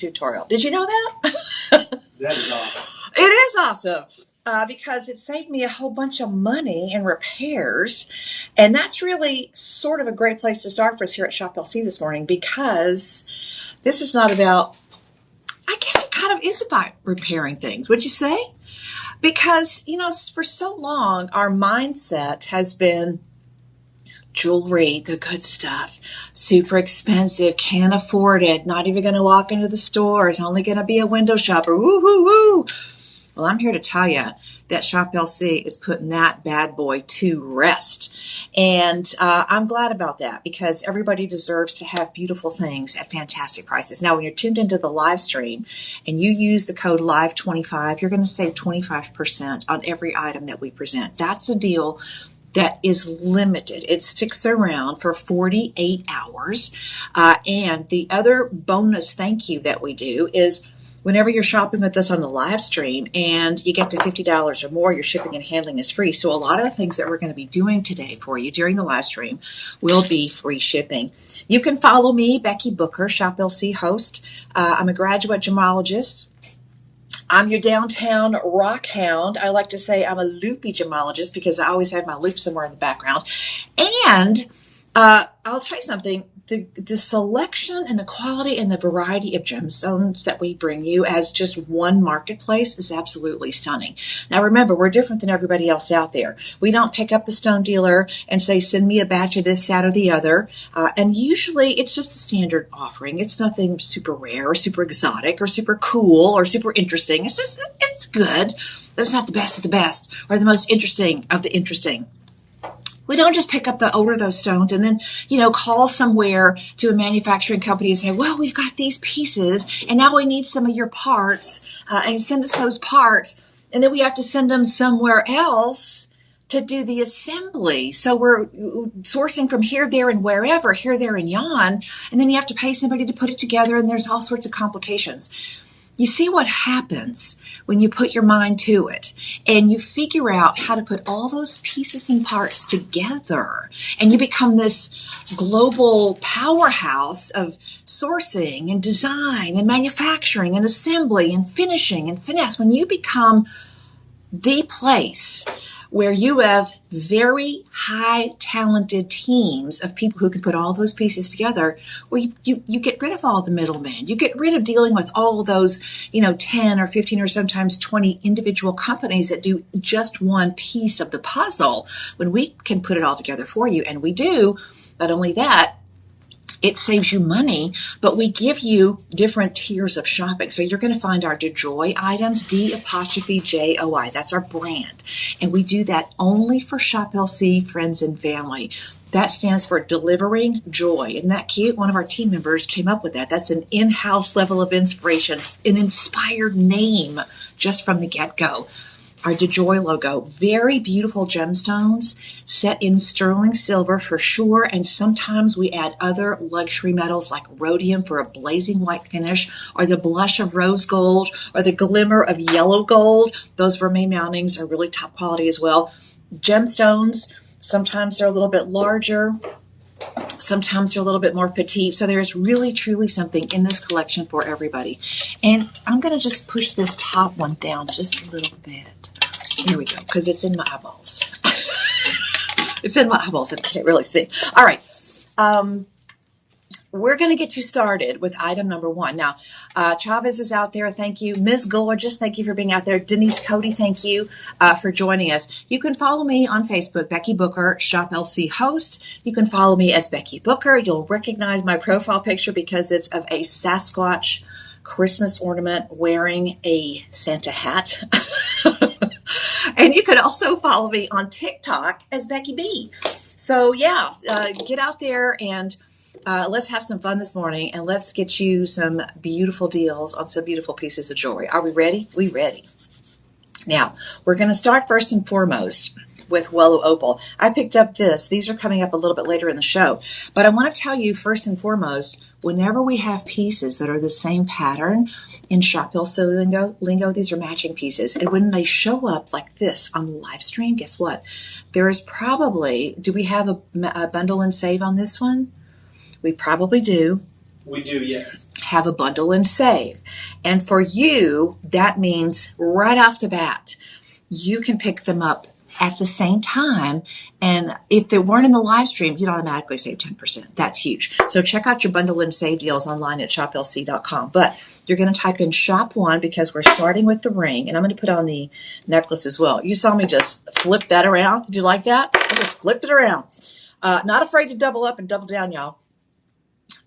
tutorial. Did you know that? That is awesome. It is awesome. Because it saved me a whole bunch of money in repairs. And that's really sort of a great place to start for us here at Shop LC this morning, because this is not about, I guess it kind of is about repairing things. Would you say? Because, for so long, our mindset has been jewelry, the good stuff, super expensive, can't afford it, not even going to walk into the store, it's only going to be a window shopper, woo, woo, woo. Well, I'm here to tell you that Shop LC is putting that bad boy to rest. And I'm glad about that, because everybody deserves to have beautiful things at fantastic prices. Now, when you're tuned into the live stream and you use the code LIVE25, you're going to save 25% on every item that we present. That's a deal that is limited. It sticks around for 48 hours. And the other bonus thank you that we do is, whenever you're shopping with us on the live stream and you get to $50 or more, your shipping and handling is free. So a lot of the things that we're going to be doing today for you during the live stream will be free shipping. You can follow me, Becky Booker, Shop LC host. I'm a graduate gemologist. I'm your downtown rock hound. I like to say I'm a loopy gemologist because I always have my loop somewhere in the background. And I'll tell you something. The selection and the quality and the variety of gemstones that we bring you as just one marketplace is absolutely stunning. Now, remember, we're different than everybody else out there. We don't pick up the stone dealer and say, send me a batch of this, that, or the other. And usually it's just a standard offering. It's nothing super rare or super exotic or super cool or super interesting. It's good. But it's not the best of the best or the most interesting of the interesting. We don't just pick up the order those stones and then, call somewhere to a manufacturing company and say, well, we've got these pieces and now we need some of your parts, and send us those parts. And then we have to send them somewhere else to do the assembly. So we're sourcing from here, there, and wherever, here, there, and yon. And then you have to pay somebody to put it together, and there's all sorts of complications. You see what happens when you put your mind to it and you figure out how to put all those pieces and parts together, and you become this global powerhouse of sourcing and design and manufacturing and assembly and finishing and finesse. When you become the place where you have very high talented teams of people who can put all those pieces together, where you get rid of all the middlemen. You get rid of dealing with all of those, 10 or 15 or sometimes 20 individual companies that do just one piece of the puzzle, when we can put it all together for you. And we do. Not only that, it saves you money, but we give you different tiers of shopping. So you're going to find our DeJoy items, D''Joi. That's our brand. And we do that only for Shop LC friends and family. That stands for delivering joy. Isn't that cute? One of our team members came up with that. That's an in-house level of inspiration, an inspired name just from the get-go. Our DeJoy logo, very beautiful gemstones set in sterling silver for sure. And sometimes we add other luxury metals like rhodium for a blazing white finish, or the blush of rose gold, or the glimmer of yellow gold. Those vermeil mountings are really top quality as well. Gemstones, sometimes they're a little bit larger. Sometimes they're a little bit more petite. So there's really, truly something in this collection for everybody. And I'm going to just push this top one down just a little bit. There we go, because it's in my eyeballs. It's in my eyeballs and I can't really see. All right. We're going to get you started with item number one. Now, Chavez is out there. Thank you. Ms. Gorgeous, thank you for being out there. Denise Cody, thank you for joining us. You can follow me on Facebook, Becky Booker, Shop LC host. You can follow me as Becky Booker. You'll recognize my profile picture because it's of a Sasquatch Christmas ornament wearing a Santa hat. And you could also follow me on TikTok as Becky B. So yeah, get out there and let's have some fun this morning, and let's get you some beautiful deals on some beautiful pieces of jewelry. Are we ready? We ready. Now, we're going to start first and foremost with Wello Opal. I picked up this. These are coming up a little bit later in the show. But I want to tell you first and foremost, whenever we have pieces that are the same pattern in Shop LC lingo, these are matching pieces. And when they show up like this on the live stream, guess what? There is probably, do we have a bundle and save on this one? We probably do. We do, yes. Have a bundle and save. And for you, that means right off the bat, you can pick them up at the same time. And if they weren't in the live stream, you'd automatically save 10%. That's huge. So check out your bundle and save deals online at shoplc.com. But you're going to type in shop one because we're starting with the ring. And I'm going to put on the necklace as well. You saw me just flip that around. Did you like that? I just flipped it around. Not afraid to double up and double down, y'all.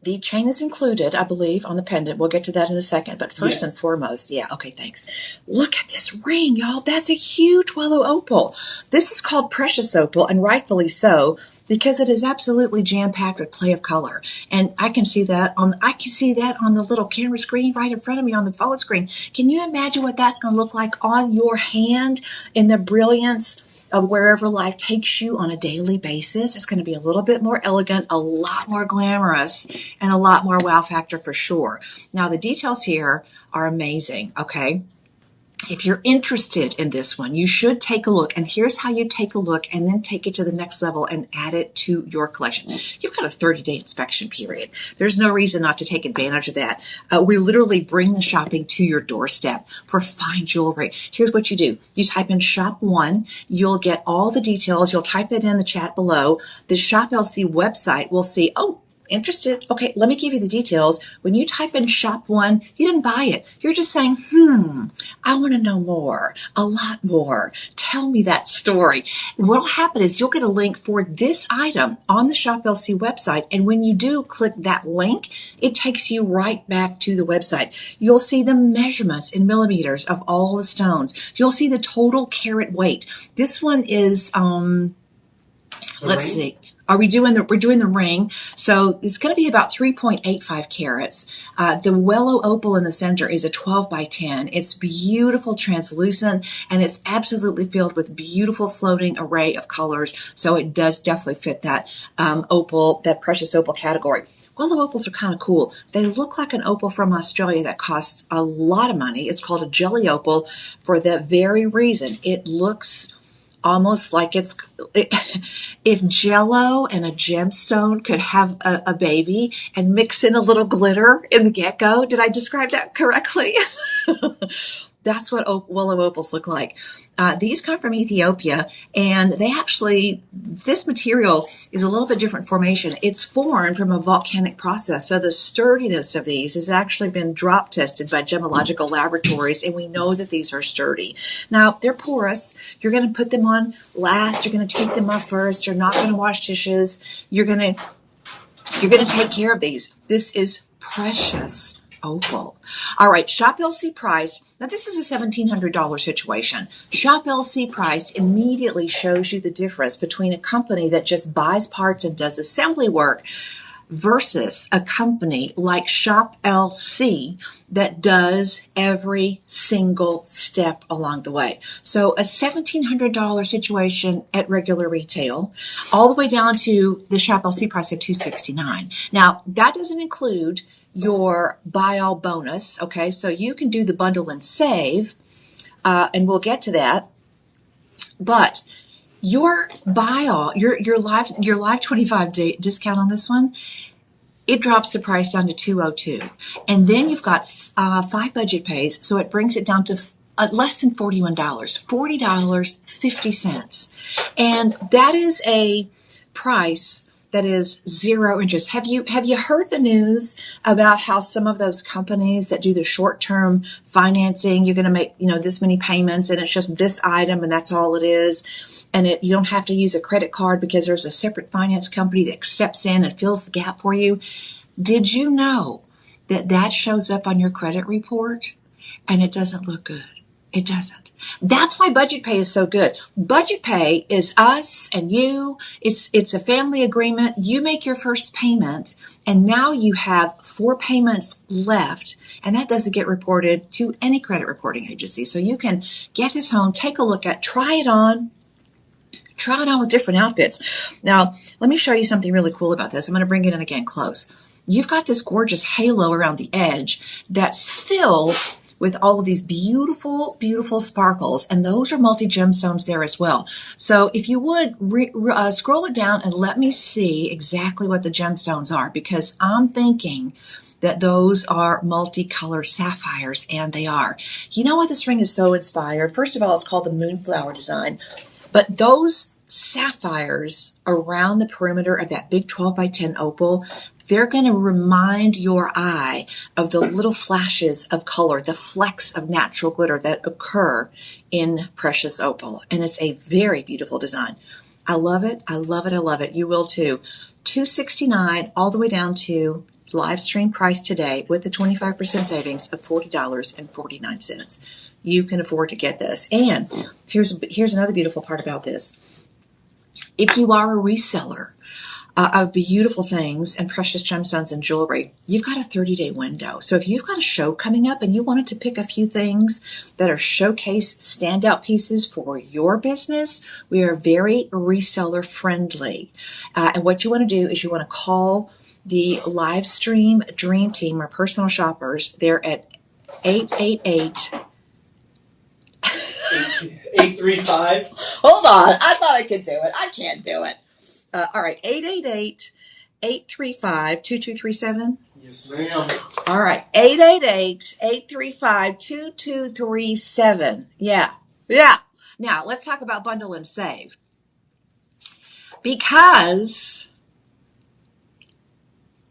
The chain is included, I believe, on the pendant. We'll get to that in a second. But first and foremost, yeah, okay, thanks. Look at this ring, y'all. That's a huge willow opal. This is called precious opal, and rightfully so, because it is absolutely jam-packed with play of color. And I can see that on the little camera screen right in front of me on the phone screen. Can you imagine what that's going to look like on your hand in the brilliance of wherever life takes you on a daily basis? It's going to be a little bit more elegant, a lot more glamorous, and a lot more wow factor for sure. Now, the details here are amazing, okay? If you're interested in this one, you should take a look. And here's how you take a look and then take it to the next level and add it to your collection. You've got a 30-day inspection period. There's no reason not to take advantage of that. We literally bring the shopping to your doorstep for fine jewelry. Here's what you do. You type in shop one. You'll get all the details. You'll type that in the chat below. The Shop LC website will see, oh, interested? Okay, let me give you the details. When you type in shop one, you didn't buy it. You're just saying, I want to know more, a lot more. Tell me that story. What'll happen is you'll get a link for this item on the Shop LC website. And when you do click that link, it takes you right back to the website. You'll see the measurements in millimeters of all the stones. You'll see the total carat weight. This one is, let's see. We're doing the ring. So it's going to be about 3.85 carats. The willow opal in the center is a 12 by 10. It's beautiful, translucent, and it's absolutely filled with beautiful floating array of colors. So it does definitely fit that opal, that precious opal category. Willow opals are kind of cool. They look like an opal from Australia that costs a lot of money. It's called a jelly opal for that very reason. It looks almost like if Jell-O and a gemstone could have a baby and mix in a little glitter in the get-go. Did I describe that correctly? That's what willow opals look like. These come from Ethiopia, and this material is a little bit different formation. It's formed from a volcanic process, so the sturdiness of these has actually been drop tested by gemological laboratories, and we know that these are sturdy. Now, they're porous. You're going to put them on last. You're going to take them off first. You're not going to wash dishes. You're going to take care of these. This is precious opal. All right, Shop LC price. Now, this is a $1,700 situation. Shop LC price immediately shows you the difference between a company that just buys parts and does assembly work versus a company like Shop LC that does every single step along the way. So a $1,700 situation at regular retail, all the way down to the Shop LC price of $269. Now, that doesn't include your buy all bonus. Okay, so you can do the bundle and save, and we'll get to that. But your buy all, your live 25-day discount on this one, it drops the price down to $202, and then you've got 5 budget pays, so it brings it down to less than $41, $40.50, and that is a price that is zero interest. Have you heard the news about how some of those companies that do the short-term financing, you're going to make, this many payments and it's just this item and that's all it is. And you don't have to use a credit card because there's a separate finance company that steps in and fills the gap for you. Did you know that shows up on your credit report and it doesn't look good? It doesn't. That's why budget pay is so good. Budget pay is us and you. It's a family agreement. You make your first payment, and now you have 4 payments left, and that doesn't get reported to any credit reporting agency. So you can get this home, take a look at, try it on with different outfits. Now, let me show you something really cool about this. I'm going to bring it in again close. You've got this gorgeous halo around the edge that's filled with all of these beautiful, beautiful sparkles. And those are multi-gemstones there as well. So if you would, scroll it down and let me see exactly what the gemstones are, because I'm thinking that those are multicolor sapphires, and they are. You know what this ring is so inspired? First of all, it's called the Moonflower design, but those sapphires around the perimeter of that big 12 by 10 opal, they're going to remind your eye of the little flashes of color, the flecks of natural glitter that occur in precious opal. And it's a very beautiful design. I love it. I love it. I love it. You will too. $269 all the way down to live stream price today with the 25% savings of $40.49. You can afford to get this. And here's another beautiful part about this. If you are a reseller of beautiful things and precious gemstones and jewelry, you've got a 30-day window. So if you've got a show coming up and you wanted to pick a few things that are showcase standout pieces for your business, we are very reseller friendly. And what you want to do is you want to call the live stream dream team or personal shoppers. They're at 888 835. Hold on. I thought I could do it. I can't do it. All right. 888-835-2237. Yes, ma'am. All right. 888-835-2237. Yeah. Yeah. Now, let's talk about bundle and save. Because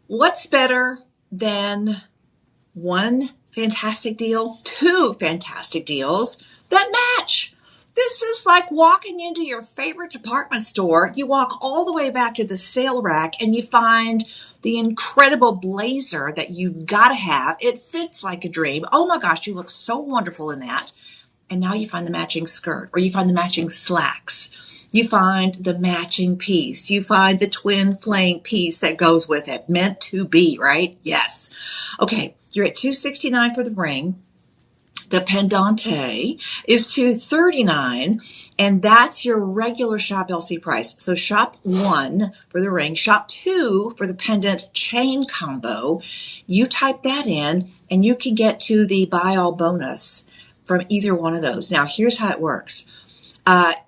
what's better than one fantastic deal, two fantastic deals that match? This is like walking into your favorite department store. You walk all the way back to the sale rack and you find the incredible blazer that you've got to have. It fits like a dream. Oh my gosh, you look so wonderful in that. And now you find the matching skirt, or you find the matching slacks. You find the matching piece. You find the twin flame piece that goes with it. Meant to be, right? Yes. Okay, you're at $269 for the ring. The pendante is $239, and that's your regular Shop LC price. So shop 1 for the ring, shop 2 for the pendant chain combo. You type that in, and you can get to the buy all bonus from either one of those. Now, here's how it works.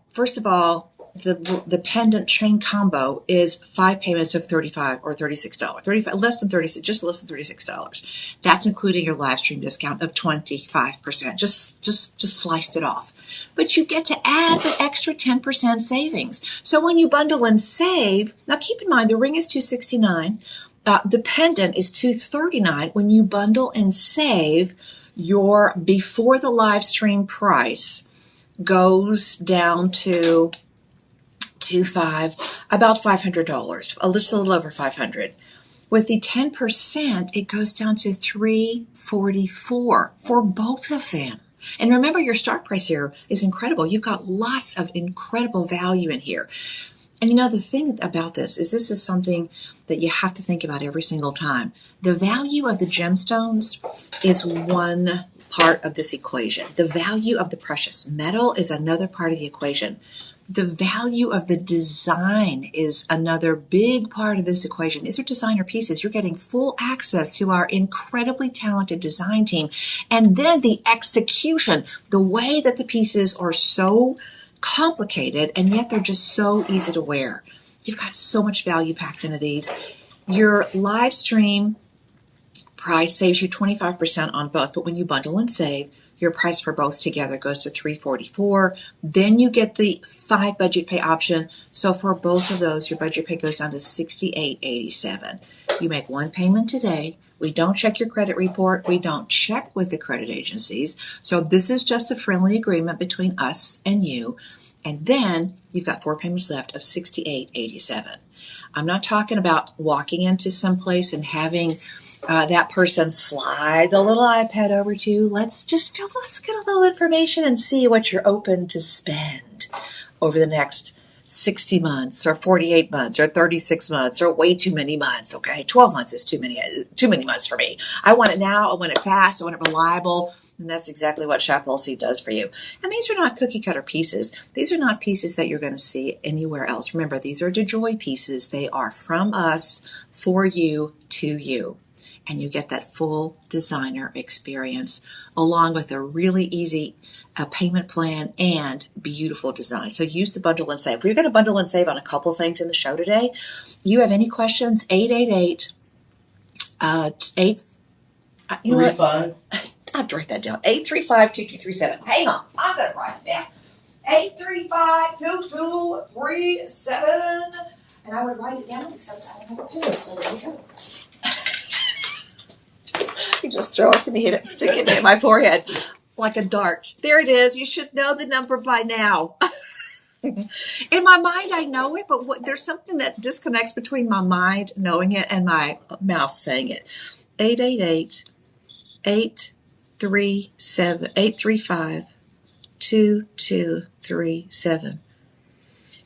First of all, the pendant chain combo is 5 payments of $35 or $36. Less than $36, just less than $36. That's including your live stream discount of 25%. Just sliced it off. But you get to add the extra 10% savings. So when you bundle and save, now keep in mind the ring is $269. The pendant is $239. When you bundle and save, your before the live stream price goes down to about $500, a little over $500. With the 10%, it goes down to $344 for both of them. And remember, your start price here is incredible. You've got lots of incredible value in here. And you know, the thing about this is something that you have to think about every single time. The value of the gemstones is one part of this equation. The value of the precious metal is another part of the equation. The value of the design is another big part of this equation. These are designer pieces. You're getting full access to our incredibly talented design team. And then the execution, the way that the pieces are so complicated and yet they're just so easy to wear. You've got so much value packed into these. Your live stream price saves you 25% on both, but when you bundle and save, your price for both together goes to $344. Then you get the 5 budget pay option. So for both of those, your budget pay goes down to $68.87. You make one payment today. We don't check your credit report. We don't check with the credit agencies. So this is just a friendly agreement between us and you. And then you've got 4 payments left of $68.87. I'm not talking about walking into someplace and having that person slide the little iPad over to you. Let's get a little information and see what you're open to spend over the next 60 months or 48 months or 36 months or way too many months. Okay. 12 months is too many months for me. I want it now. I want it fast. I want it reliable. And that's exactly what Shop LC does for you. And these are not cookie cutter pieces. These are not pieces that you're going to see anywhere else. Remember, these are DeJoy pieces. They are from us, for you, to you. And you get that full designer experience along with a really easy payment plan and beautiful design. So use the bundle and save. We're going to bundle and save on a couple things in the show today. You have any questions? 888 You know what? 35. I'd write that down. 835-2237. Hang on. I'm going to write it down. 835-2237. And I would write it down, except I don't have a pen, so there you go. You just throw it to me and stick it in my forehead like a dart. There it is. You should know the number by now. In my mind, I know it, but there's something that disconnects between my mind knowing it and my mouth saying it. 888-835-2237.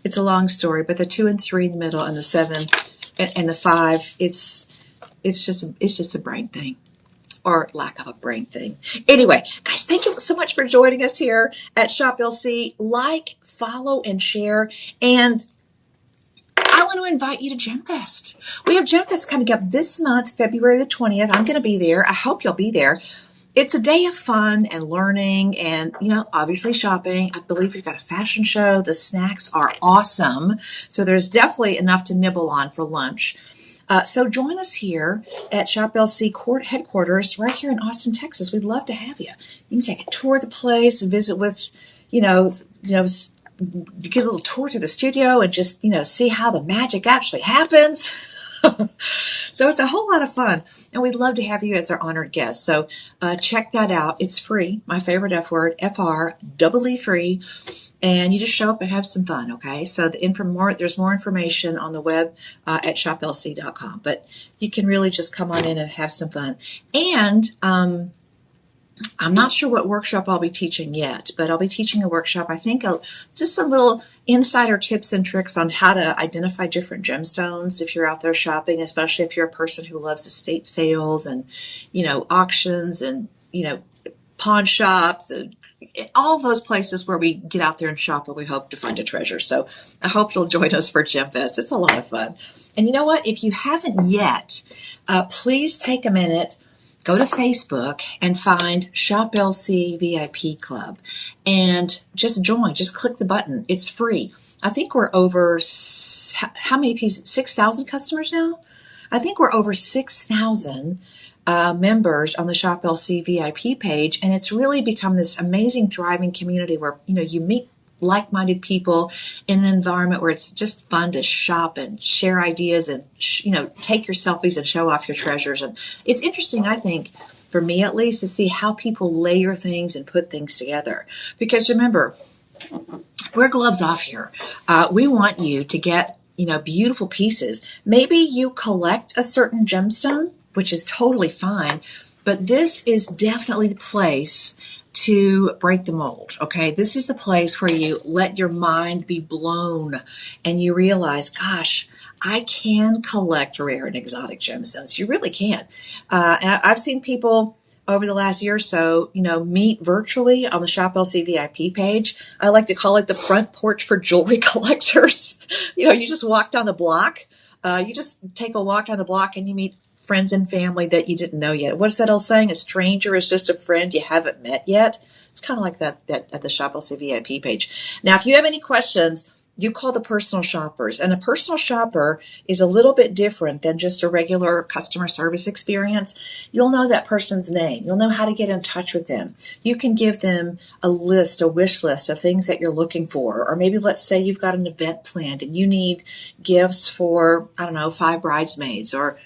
It's a long story, but the 2 and 3 in the middle and the 7 and the 5, it's just a brain thing. Or lack of a brain thing. Anyway, guys, thank you so much for joining us here at Shop LC. Like, follow, and share. And I want to invite you to Gem Fest. We have Gem Fest coming up this month, February the 20th. I'm going to be there. I hope you'll be there. It's a day of fun and learning and, obviously shopping. I believe we've got a fashion show. The snacks are awesome. So there's definitely enough to nibble on for lunch. So join us here at Shop LC headquarters right here in Austin, Texas. We'd love to have you. You can take a tour of the place and visit with, get a little tour to the studio and just, see how the magic actually happens. So it's a whole lot of fun. And we'd love to have you as our honored guest. So check that out. It's free. My favorite F word, FR, free. And you just show up and have some fun, okay? So there's more information on the web at shoplc.com. But you can really just come on in and have some fun. And I'm not sure what workshop I'll be teaching yet, but I'll be teaching a workshop. I think just some little insider tips and tricks on how to identify different gemstones if you're out there shopping, especially if you're a person who loves estate sales and, auctions and, pawn shops and all those places where we get out there and shop and we hope to find a treasure. So I hope you'll join us for Gem Fest. It's a lot of fun. And you know what? If you haven't yet, please take a minute, go to Facebook and find Shop LC VIP Club and just join. Just click the button. It's free. I think we're over, how many pieces? 6,000 customers now? I think we're over 6,000 members on the Shop LC VIP page, and it's really become this amazing, thriving community where you meet like-minded people in an environment where it's just fun to shop and share ideas and take your selfies and show off your treasures. And it's interesting, I think, for me at least, to see how people layer things and put things together. Because remember, we're gloves off here. We want you to get beautiful pieces. Maybe you collect a certain gemstone, which is totally fine, but this is definitely the place to break the mold, okay? This is the place where you let your mind be blown and you realize, gosh, I can collect rare and exotic gemstones. You really can. And I've seen people over the last year or so, meet virtually on the Shop LC VIP page. I like to call it the front porch for jewelry collectors. You just walk down the block. You just take a walk down the block and you meet friends and family that you didn't know yet. What's that old saying? A stranger is just a friend you haven't met yet. It's kind of like that at the Shop LC VIP page. Now, if you have any questions, you call the personal shoppers. And a personal shopper is a little bit different than just a regular customer service experience. You'll know that person's name. You'll know how to get in touch with them. You can give them a wish list of things that you're looking for. Or maybe let's say you've got an event planned and you need gifts for, 5 bridesmaids or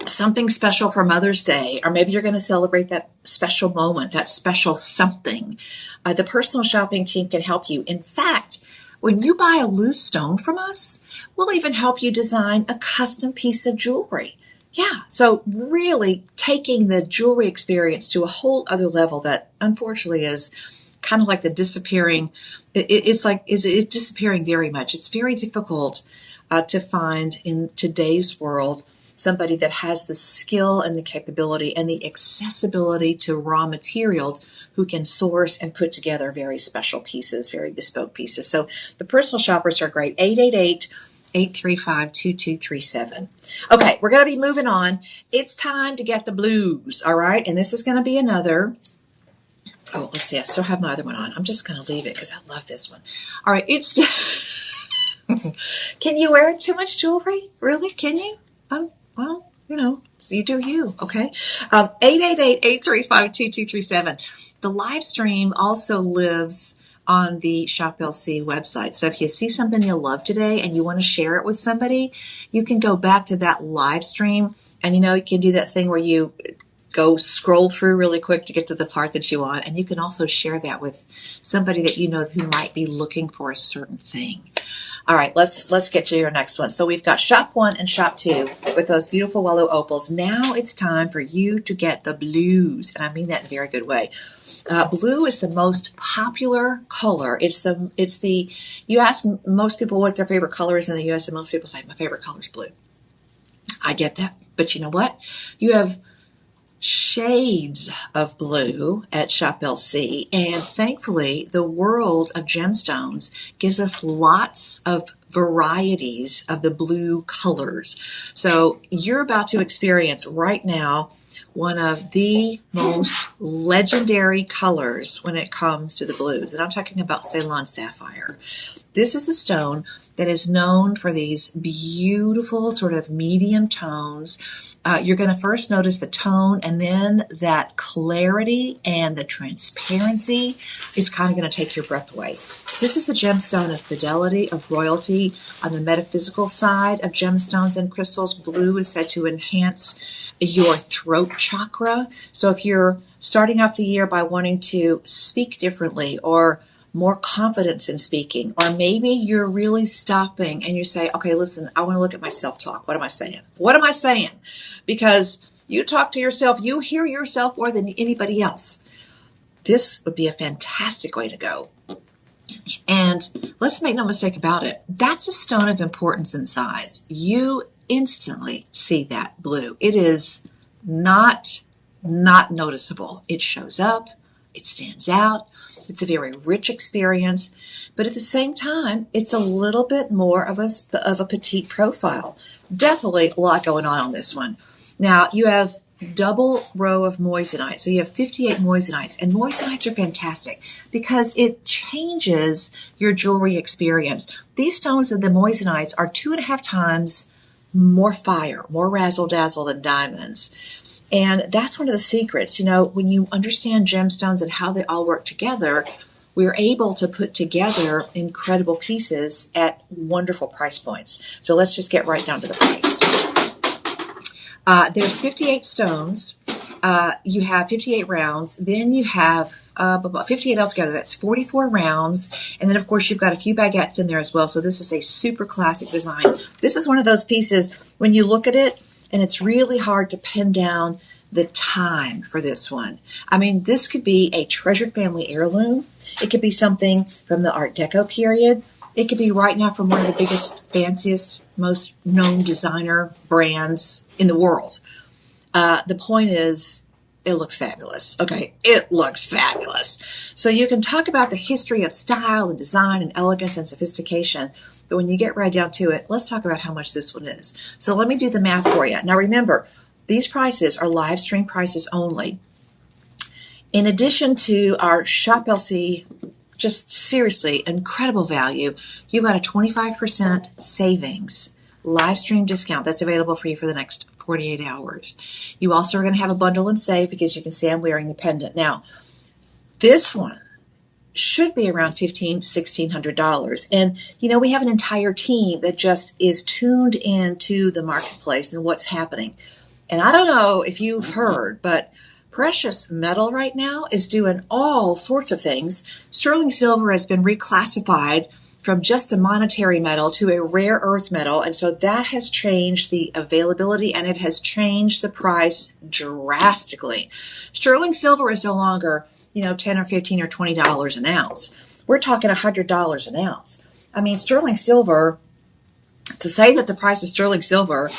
something special for Mother's Day, or maybe you're going to celebrate that special moment, that special something. The personal shopping team can help you. In fact, when you buy a loose stone from us, we'll even help you design a custom piece of jewelry. Yeah, so really taking the jewelry experience to a whole other level that unfortunately is kind of like the disappearing. It's disappearing very much. It's very difficult to find in today's world somebody that has the skill and the capability and the accessibility to raw materials who can source and put together very special pieces, very bespoke pieces. So the personal shoppers are great. 888-835-2237. Okay, we're going to be moving on. It's time to get the blues, all right? And this is going to be another. Oh, let's see. I still have my other one on. I'm just going to leave it because I love this one. All right, it's. Can you wear too much jewelry? Really? Can you? Well, you do you, okay? 888-835-2237. The live stream also lives on the Shop LC website. So if you see something you love today and you want to share it with somebody, you can go back to that live stream, and you can do that thing where you go scroll through really quick to get to the part that you want, and you can also share that with somebody that you know who might be looking for a certain thing. All right, let's get to your next one. So we've got Shop 1 and Shop 2 with those beautiful Wello Opals. Now it's time for you to get the blues, and I mean that in a very good way. Blue is the most popular color. You ask most people what their favorite color is in the U.S., and most people say, my favorite color is blue. I get that, but you know what? You have shades of blue at Shop LC, and thankfully the world of gemstones gives us lots of varieties of the blue colors. So you're about to experience right now one of the most legendary colors when it comes to the blues, and I'm talking about Ceylon Sapphire. This is a stone that is known for these beautiful sort of medium tones. You're going to first notice the tone, and then that clarity and the transparency is kind of going to take your breath away. This is the gemstone of fidelity, of royalty. On the metaphysical side of gemstones and crystals, blue is said to enhance your throat chakra. So if you're starting off the year by wanting to speak differently or more confidence in speaking, or maybe you're really stopping and you say, okay, listen, I want to look at my self-talk. What am I saying? What am I saying? Because you talk to yourself, you hear yourself more than anybody else. This would be a fantastic way to go. And let's make no mistake about it. That's a stone of importance in size. You instantly see that blue. It is not noticeable. It shows up. It stands out. It's a very rich experience, but at the same time, it's a little bit more of a petite profile. Definitely a lot going on this one. Now, you have double row of moissanite. So you have 58 moissanites, and moissanites are fantastic because it changes your jewelry experience. These stones of the moissanites are 2.5 times more fire, more razzle-dazzle than diamonds. And that's one of the secrets. When you understand gemstones and how they all work together, we're able to put together incredible pieces at wonderful price points. So let's just get right down to the price. There's 58 stones. You have 58 rounds. Then you have about 58 altogether. That's 44 rounds. And then, of course, you've got a few baguettes in there as well. So this is a super classic design. This is one of those pieces, when you look at it, and it's really hard to pin down the time for this one. I mean, this could be a treasured family heirloom. It could be something from the Art Deco period. It could be right now from one of the biggest, fanciest, most known designer brands in the world. The point is, it looks fabulous. Okay, it looks fabulous. So you can talk about the history of style and design and elegance and sophistication, but when you get right down to it, let's talk about how much this one is. So let me do the math for you. Now remember, these prices are live stream prices only. In addition to our Shop LC, just seriously incredible value, you've got a 25% savings live stream discount that's available for you for the next 48 hours. You also are going to have a bundle and save because you can see I'm wearing the pendant. Now, this one should be around $1,500 to $1,600. And, we have an entire team that just is tuned into the marketplace and what's happening. And I don't know if you've heard, but precious metal right now is doing all sorts of things. Sterling silver has been reclassified from just a monetary metal to a rare earth metal. And so that has changed the availability and it has changed the price drastically. Sterling silver is no longer, $10 or $15 or $20 an ounce. We're talking $100 an ounce. I mean, sterling silver, to say that the price of sterling silver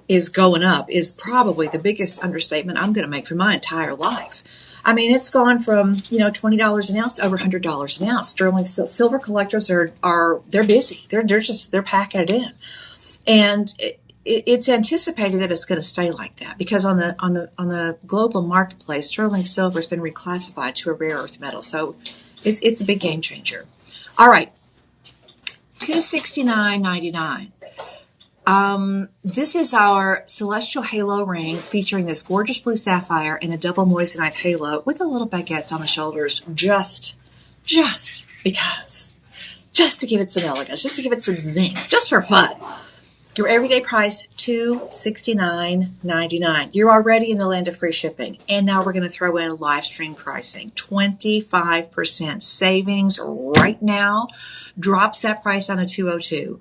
is going up is probably the biggest understatement I'm going to make for my entire life. I mean, it's gone from, $20 an ounce to over $100 an ounce. Sterling silver collectors they're busy. They're packing it in. And it's anticipated that it's going to stay like that because on the global marketplace, sterling silver has been reclassified to a rare earth metal. So it's a big game changer. All right, $269.99. This is our Celestial Halo ring featuring this gorgeous blue sapphire and a double moissanite halo with a little baguettes on the shoulders, just because. Just to give it some elegance, just to give it some zing, just for fun. Your everyday price, $269.99. You're already in the land of free shipping. And now we're going to throw in live stream pricing. 25% savings right now. Drops that price down to $202.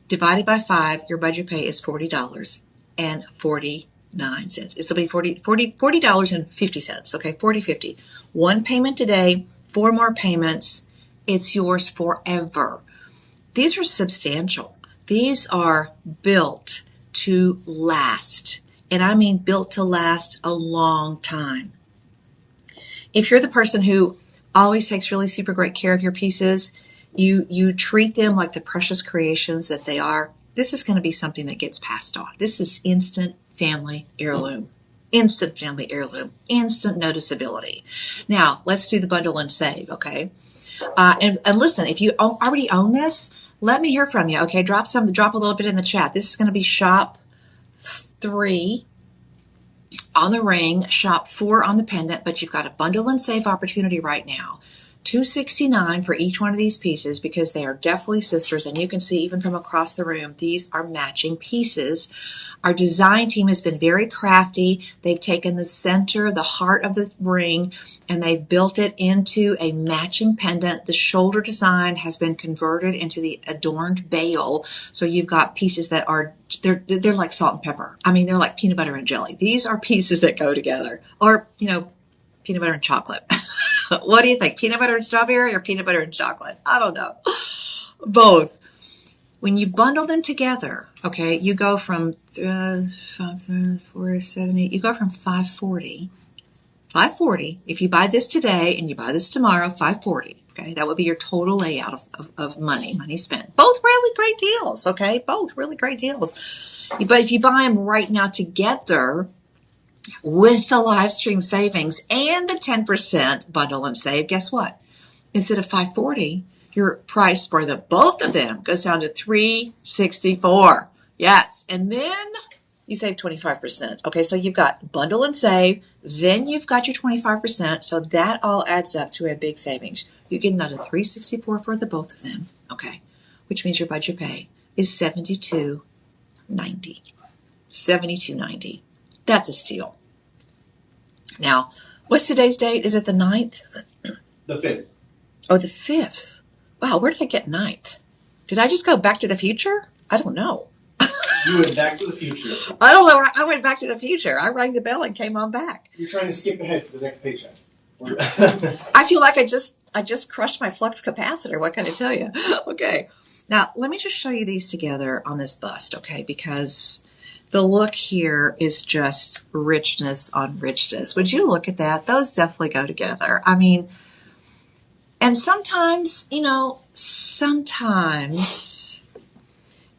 Divided by 5, your budget pay is $40.49. It's going to be $40.50. Okay, $40.50. One payment today, 4 more payments. It's yours forever. These are substantial. These are built to last. And I mean built to last a long time. If you're the person who always takes really super great care of your pieces, you treat them like the precious creations that they are, this is going to be something that gets passed on. This is instant family heirloom. Instant family heirloom. Instant noticeability. Now, let's do the bundle and save, okay? And listen, if you already own this, let me hear from you. Okay, drop a little bit in the chat. This is going to be shop 3 on the ring, shop 4 on the pendant, but you've got a bundle and save opportunity right now. $269 for each one of these pieces because they are definitely sisters, and you can see even from across the room, these are matching pieces. Our design team has been very crafty. They've taken the center, the heart of the ring, and they've built it into a matching pendant. The shoulder design has been converted into the adorned bail. So you've got pieces that are, they're like salt and pepper. I mean, they're like peanut butter and jelly. These are pieces that go together. Or, peanut butter and chocolate. What do you think? Peanut butter and strawberry or peanut butter and chocolate? I don't know. Both. When you bundle them together, okay, you go from 470, you go from 540. 540. If you buy this today and you buy this tomorrow, 540. Okay, that would be your total layout of money spent. Both really great deals, okay? Both really great deals. But if you buy them right now together, with the live stream savings and the 10% bundle and save, guess what? Instead of $540, your price for the both of them goes down to $364. Yes. And then you save 25%. Okay, so you've got bundle and save, then you've got your 25%. So that all adds up to a big savings. You get another $364 for the both of them. Okay, which means your budget pay is $72.90. $72.90. That's a steal. Now, what's today's date? Is it the 9th? The 5th. Oh, the 5th. Wow, where did I get 9th? Did I just go back to the future? I don't know. You went back to the future. I don't know. I went back to the future. I rang the bell and came on back. You're trying to skip ahead for the next paycheck. I feel like I just crushed my flux capacitor. What can I tell you? Okay. Now, let me just show you these together on this bust, okay? Because the look here is just richness on richness. Would you look at that? Those definitely go together. I mean, and sometimes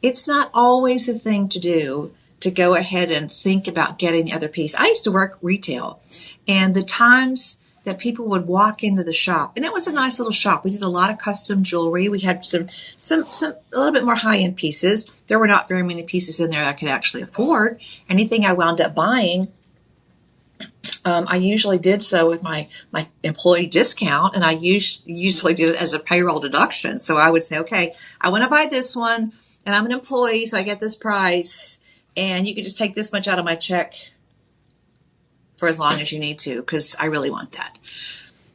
it's not always the thing to do to go ahead and think about getting the other piece. I used to work retail, and the times that people would walk into the shop, and it was a nice little shop. We did a lot of custom jewelry. We had some a little bit more high-end pieces. There were not very many pieces in there I could actually afford. Anything I wound up buying, I usually did so with my employee discount, and I usually did it as a payroll deduction. So I would say, okay, I want to buy this one, and I'm an employee, so I get this price, and you can just take this much out of my check for as long as you need to, because I really want that.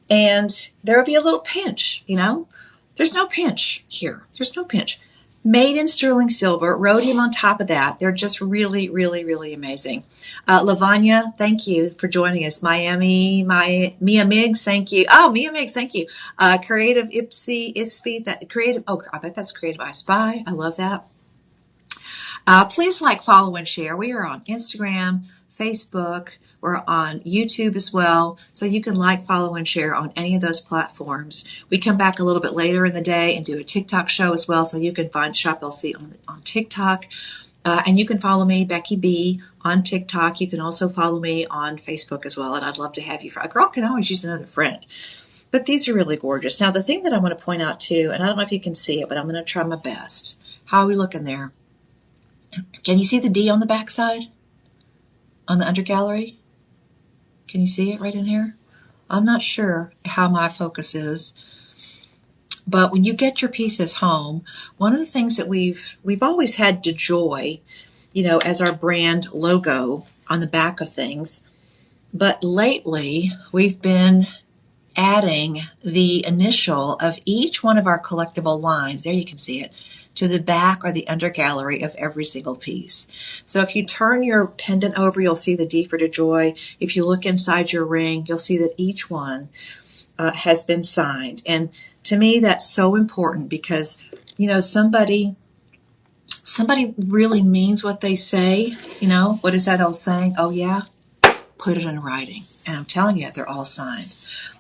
And there would be a little pinch, There's no pinch here. There's no pinch. Made in sterling silver, rhodium on top of that. They're just really, really, really amazing. Lavanya, thank you for joining us. Mia Miggs, thank you. Oh, Mia Miggs, thank you. Creative Ispy, I bet that's Creative I Spy. I love that. Please follow, and share. We are on Instagram, Facebook. We're on YouTube as well. So you can follow, and share on any of those platforms. We come back a little bit later in the day and do a TikTok show as well. So you can find Shop LC on TikTok. And you can follow me, Becky B, on TikTok. You can also follow me on Facebook as well. And I'd love to have you. A girl can always use another friend. But these are really gorgeous. Now, the thing that I want to point out too, and I don't know if you can see it, but I'm going to try my best. How are we looking there? Can you see the D on the back side? On the undergallery? Can you see it right in here? I'm not sure how my focus is. But when you get your pieces home, one of the things that we've always had DeJoy, as our brand logo on the back of things. But lately, we've been adding the initial of each one of our collectible lines, there you can see it, to the back or the undergallery of every single piece. So if you turn your pendant over, you'll see the D for DeJoy. If you look inside your ring, you'll see that each one has been signed. And to me, that's so important because, somebody really means what they say. What is that old saying? Oh, yeah? Put it in writing. And I'm telling you, they're all signed.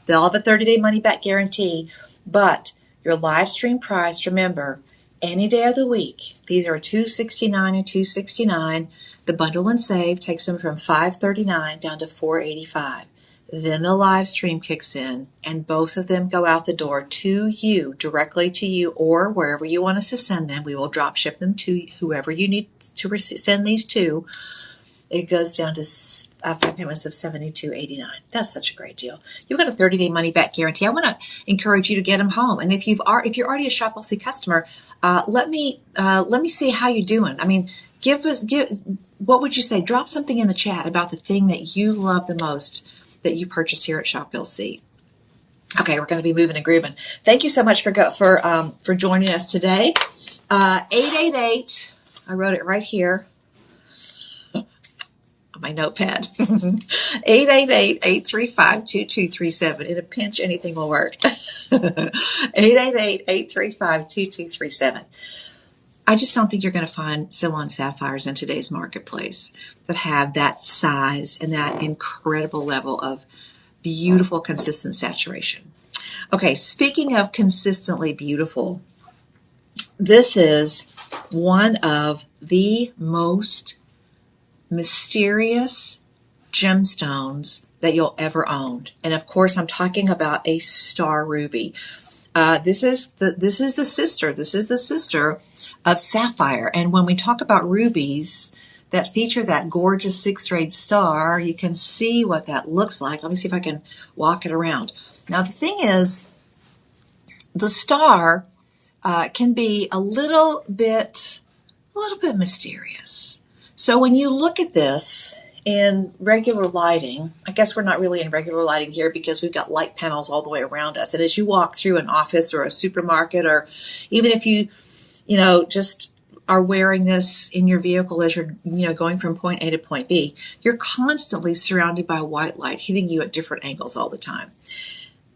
They'll have a 30-day money-back guarantee, but your live stream price, remember, any day of the week, these are $269 and $269. The bundle and save takes them from $539 down to $485. Then the live stream kicks in, and both of them go out the door to you, directly to you, or wherever you want us to send them. We will drop ship them to whoever you need to send these to. It goes down to 5 payments of $72.89. That's such a great deal. You've got a 30-day money-back guarantee. I want to encourage you to get them home. And if you're already a Shop LC customer, let me see how you're doing. I mean, what would you say? Drop something in the chat about the thing that you love the most that you purchased here at Shop LC. Okay, we're going to be moving and grooving. Thank you so much for joining us today. 888. I wrote it right here. My notepad. 888-835-2237. In a pinch, anything will work. 888-835-2237. I just don't think you're going to find Ceylon sapphires in today's marketplace that have that size and that incredible level of beautiful, consistent saturation. Okay, speaking of consistently beautiful, this is one of the most mysterious gemstones that you'll ever own. And of course, I'm talking about a star ruby. This is the sister of sapphire. And when we talk about rubies that feature that gorgeous 6-rayed star, you can see what that looks like. Let me see if I can walk it around. Now, the thing is, the star can be a little bit mysterious. So when you look at this in regular lighting, I guess we're not really in regular lighting here because we've got light panels all the way around us. And as you walk through an office or a supermarket, or even if you just are wearing this in your vehicle as you're, going from point A to point B, you're constantly surrounded by white light hitting you at different angles all the time.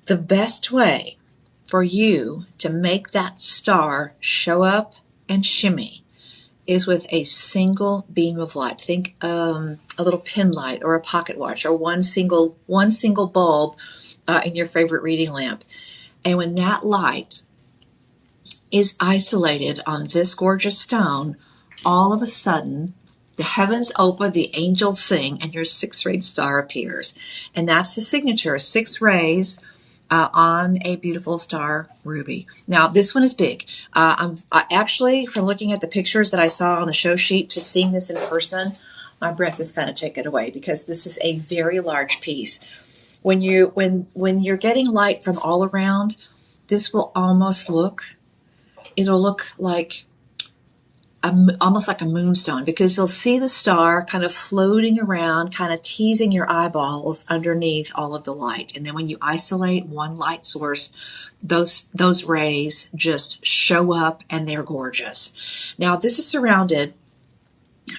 The best way for you to make that star show up and shimmy is with a single beam of light. Think a little pin light or a pocket watch or one single bulb in your favorite reading lamp. And when that light is isolated on this gorgeous stone, all of a sudden the heavens open, the angels sing, and your 6-rayed star appears. And that's the signature, 6 rays on a beautiful star ruby. Now, this one is big. I actually, from looking at the pictures that I saw on the show sheet to seeing this in person, my breath is kind of taken away because this is a very large piece. When you're getting light from all around, this will almost look like almost like a moonstone, because you'll see the star kind of floating around, kind of teasing your eyeballs underneath all of the light. And then when you isolate one light source, those rays just show up and they're gorgeous. Now, this is surrounded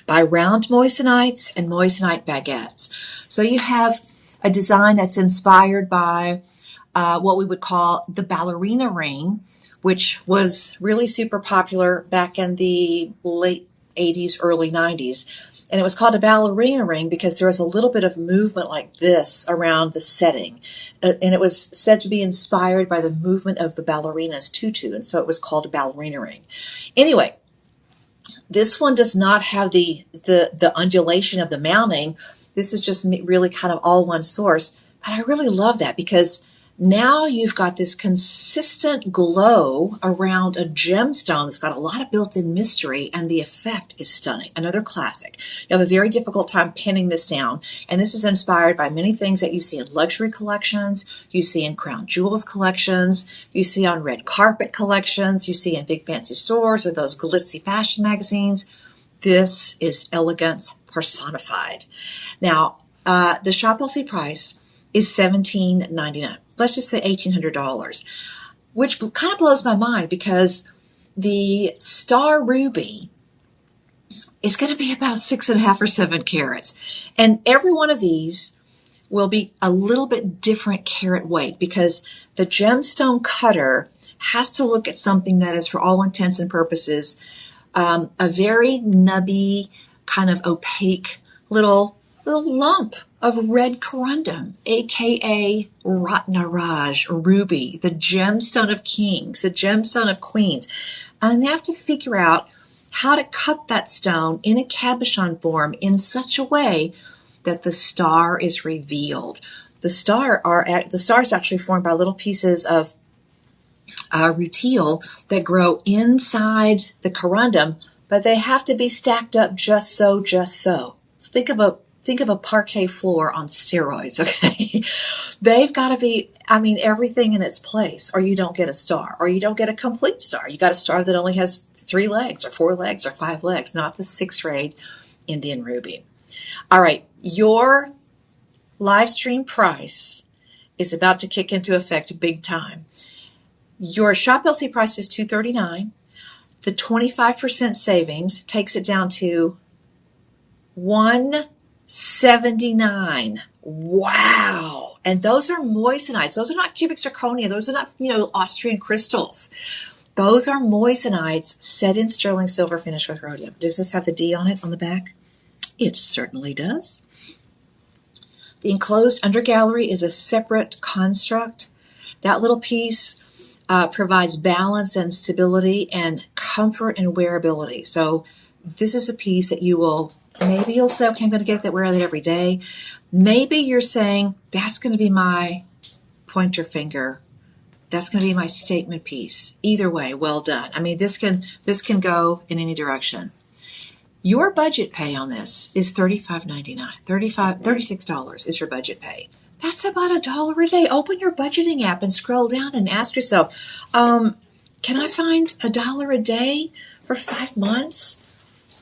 by round moissanites and moissanite baguettes. So you have a design that's inspired by what we would call the ballerina ring, which was really super popular back in the late 80s, early 90s. And it was called a ballerina ring because there was a little bit of movement like this around the setting. And it was said to be inspired by the movement of the ballerina's tutu. And so it was called a ballerina ring. Anyway, this one does not have the undulation of the mounting. This is just really kind of all one source. But I really love that because Now you've got this consistent glow around a gemstone that's got a lot of built-in mystery, and the effect is stunning. Another classic. You have a very difficult time pinning this down, and this is inspired by many things that you see in luxury collections, you see in crown jewels collections, you see on red carpet collections, you see in big fancy stores or those glitzy fashion magazines. This is elegance personified. Now, the Shop LC price is $1,799. Let's just say $1,800, which kind of blows my mind because the star ruby is going to be about 6.5 or 7 carats. And every one of these will be a little bit different carat weight because the gemstone cutter has to look at something that is, for all intents and purposes, a very nubby, kind of opaque little lump of red corundum, aka Ratnaraj ruby, the gemstone of kings, the gemstone of queens. And they have to figure out how to cut that stone in a cabochon form in such a way that the star is revealed. The star is actually formed by little pieces of rutile that grow inside the corundum, but they have to be stacked up just so. So think of a parquet floor on steroids, okay? They've got to be, everything in its place, or you don't get a star, or you don't get a complete star. You got a star that only has 3 legs, or 4 legs, or 5 legs, not the 6-rayed Indian ruby. All right, your live stream price is about to kick into effect big time. Your Shop LC price is $239. The 25% savings takes it down to $179. Wow. And those are moissanites. Those are not cubic zirconia. Those are not, Austrian crystals. Those are moissanites set in sterling silver finished with rhodium. Does this have the D on it on the back? It certainly does. The enclosed undergallery is a separate construct. That little piece provides balance and stability and comfort and wearability. So this is a piece that maybe you'll say, okay, I'm going to wear that every day. Maybe you're saying, that's going to be my pointer finger. That's going to be my statement piece. Either way, well done. This can go in any direction. Your budget pay on this is $35.99. $36 is your budget pay. That's about $1 a day. Open your budgeting app and scroll down and ask yourself, can I find $1 a day for 5 months?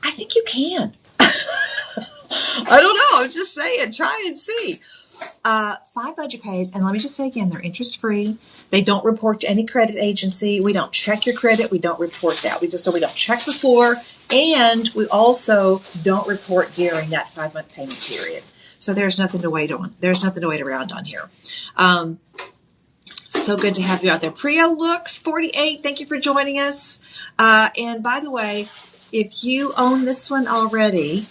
I think you can. I don't know. I'm just saying, try and see. 5 budget pays, and let me just say again, they're interest-free. They don't report to any credit agency. We don't check your credit. We don't report that. We don't check before, and we also don't report during that 5-month payment period. So there's nothing to wait on. There's nothing to wait around on here. So good to have you out there. Priya Looks 48, thank you for joining us. And by the way, if you own this one already,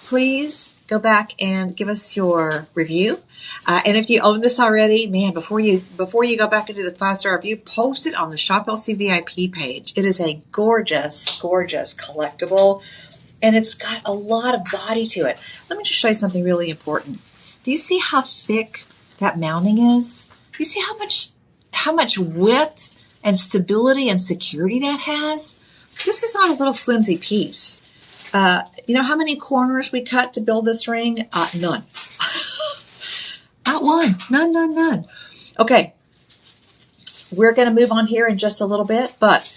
please go back and give us your review. And if you own this already, man, before you go back and do the 5-star review, post it on the Shop LC VIP page. It is a gorgeous, gorgeous collectible, and it's got a lot of body to it. Let me just show you something really important. Do you see how thick that mounting is? Do you see how much width and stability and security that has? This is not a little flimsy piece. You know how many corners we cut to build this ring? None. Not one. None. Okay. We're going to move on here in just a little bit, but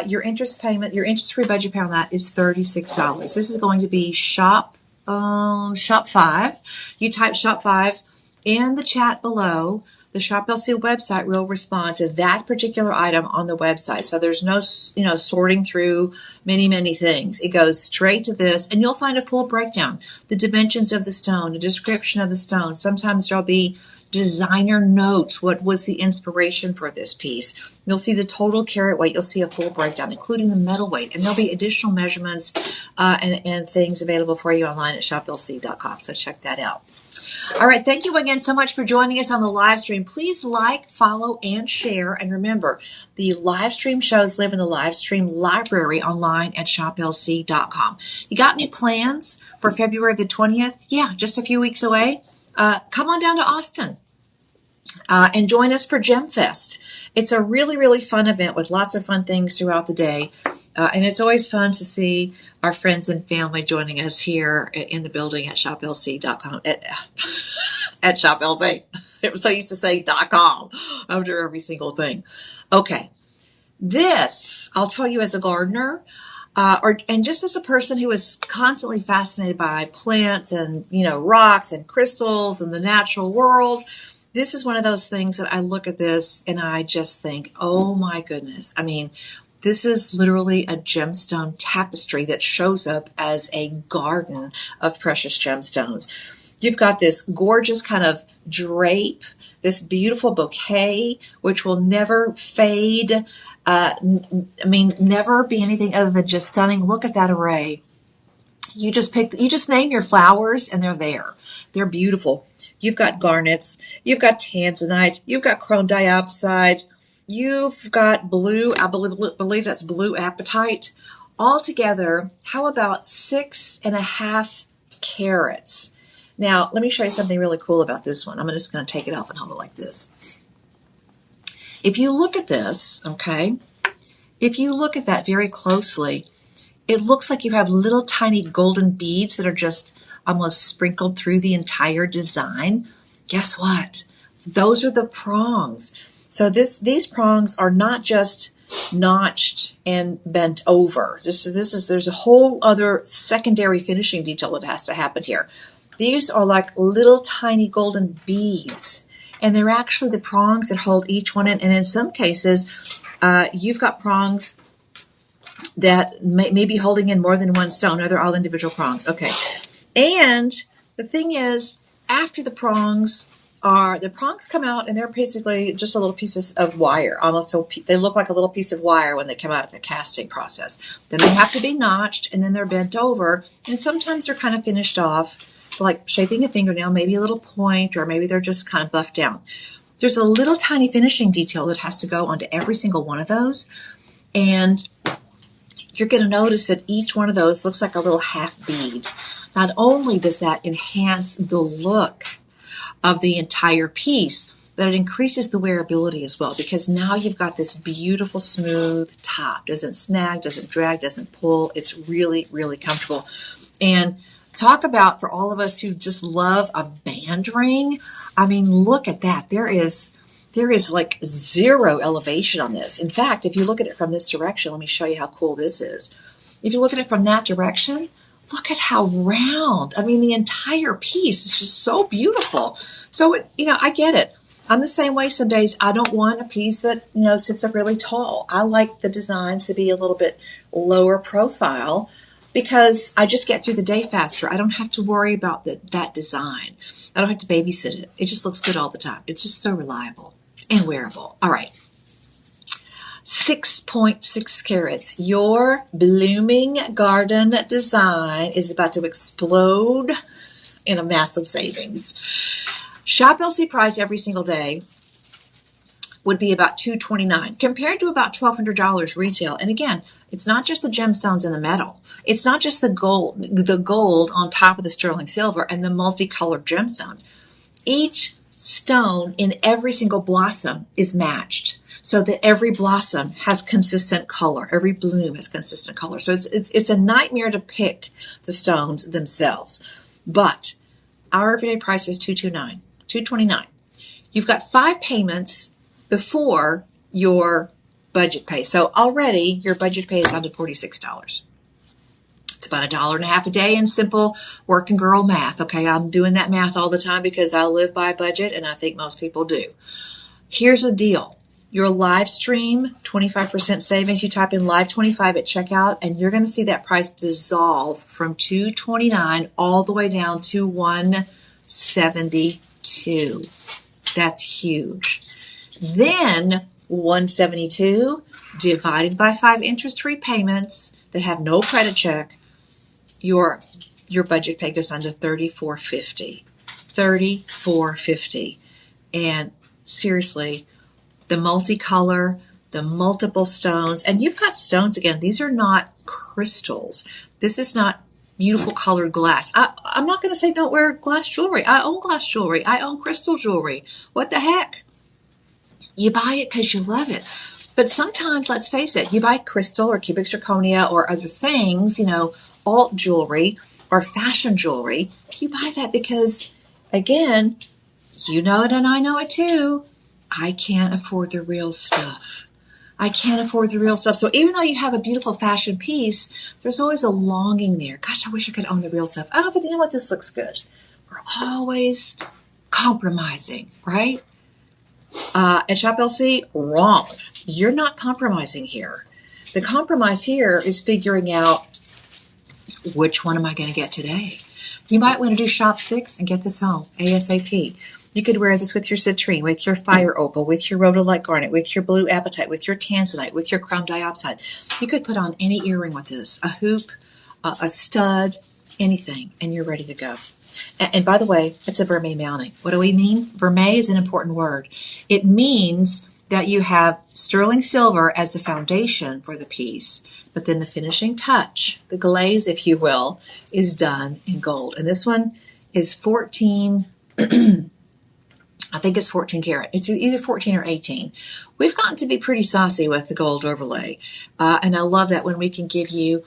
your interest-free budget pay on that is $36. This is going to be Shop 5. You type Shop 5 in the chat below. The Shop LC website will respond to that particular item on the website. So there's no, sorting through many things. It goes straight to this, and you'll find a full breakdown. The dimensions of the stone, the description of the stone. Sometimes there'll be designer notes. What was the inspiration for this piece? You'll see the total carat weight. You'll see a full breakdown, including the metal weight. And there'll be additional measurements and things available for you online at shoplc.com. So check that out. All right. Thank you again so much for joining us on the live stream. Please like, follow, and share. And remember, the live stream shows live in the live stream library online at shoplc.com. You got any plans for February the 20th? Yeah, just a few weeks away. Come on down to Austin. And join us for Gem Fest. It's a really, really fun event with lots of fun things throughout the day. And it's always fun to see our friends and family joining us here in the building at shoplc.com. At ShopLC. It was so used to say .com after every single thing. Okay. This, I'll tell you as a gardener, and just as a person who is constantly fascinated by plants and, rocks and crystals and the natural world, this is one of those things that I look at this and I just think, oh my goodness. I mean, this is literally a gemstone tapestry that shows up as a garden of precious gemstones. You've got this gorgeous kind of drape, this beautiful bouquet, which will never fade. Never be anything other than just stunning. Look at that array. You just name your flowers and they're there. They're beautiful. You've got garnets, you've got tanzanite, you've got chrome diopside, you've got blue, I believe that's blue apatite. Altogether, how about 6.5 carats? Now, let me show you something really cool about this one. I'm just going to take it off and hold it like this. If you look at this, okay, if you look at that very closely, it looks like you have little tiny golden beads that are just almost sprinkled through the entire design. Guess what? Those are the prongs. So these prongs are not just notched and bent over. There's a whole other secondary finishing detail that has to happen here. These are like little tiny golden beads, and they're actually the prongs that hold each one in. And in some cases, you've got prongs that may be holding in more than one stone, or they're all individual prongs. Okay. And the thing is, after the prongs come out and they're basically just a little pieces of wire, almost so they look like a little piece of wire when they come out of the casting process. Then they have to be notched and then they're bent over, and sometimes they're kind of finished off like shaping a fingernail, maybe a little point, or maybe they're just kind of buffed down. There's a little tiny finishing detail that has to go onto every single one of those, and you're going to notice that each one of those looks like a little half bead. Not only does that enhance the look of the entire piece, but it increases the wearability as well, because now you've got this beautiful smooth top. Doesn't snag, doesn't drag, doesn't pull. It's really, really comfortable. And talk about, for all of us who just love a band ring, I mean, look at that. There is like zero elevation on this. In fact, if you look at it from this direction, let me show you how cool this is. If you look at it from that direction, look at how round. I mean, the entire piece is just so beautiful. So, I get it. I'm the same way some days. I don't want a piece that, sits up really tall. I like the designs to be a little bit lower profile because I just get through the day faster. I don't have to worry about that design. I don't have to babysit it. It just looks good all the time. It's just so reliable and wearable. All right. 6.6 carats. Your blooming garden design is about to explode in a massive savings. Shop LC price every single day would be about $229 compared to about $1,200 retail. And again, it's not just the gemstones and the metal. It's not just the gold on top of the sterling silver and the multicolored gemstones. Each stone in every single blossom is matched so that every blossom has consistent color. Every bloom has consistent color. So it's a nightmare to pick the stones themselves. But our everyday price is $229. You've got 5 payments before your budget pay. So already your budget pay is down to $46. It's about $1.50 a day in simple working girl math. Okay, I'm doing that math all the time because I live by budget, and I think most people do. Here's the deal. Your live stream, 25% savings. You type in live 25 at checkout, and you're going to see that price dissolve from $229 all the way down to $172. That's huge. Then $172 divided by 5 interest-free payments that have no credit check, your budget pay goes down to $34.50. $34.50. And seriously, the multicolor, the multiple stones, and you've got stones again. These are not crystals. This is not beautiful colored glass. I'm not going to say don't wear glass jewelry. I own glass jewelry. I own crystal jewelry. What the heck? You buy it because you love it. But sometimes, let's face it, you buy crystal or cubic zirconia or other things, alt jewelry or fashion jewelry. You buy that because, again, you know it and I know it too. I can't afford the real stuff. I can't afford the real stuff. So even though you have a beautiful fashion piece, there's always a longing there. Gosh, I wish I could own the real stuff. Oh, but you know what? This looks good. We're always compromising, right? At Shop LC, wrong. You're not compromising here. The compromise here is figuring out which one am I going to get today. You might want to do Shop 6 and get this home ASAP. You could wear this with your citrine, with your fire opal, with your rhodolite garnet, with your blue apatite, with your tanzanite, with your chrome diopside. You could put on any earring with this, a hoop, a stud, anything, and you're ready to go. And by the way, it's a vermeil mounting. What do we mean? Vermeil is an important word. It means that you have sterling silver as the foundation for the piece, but then the finishing touch, the glaze, if you will, is done in gold. And this one is 14, I think it's 14 karat. It's either 14 or 18. We've gotten to be pretty saucy with the gold overlay. And I love that when we can give you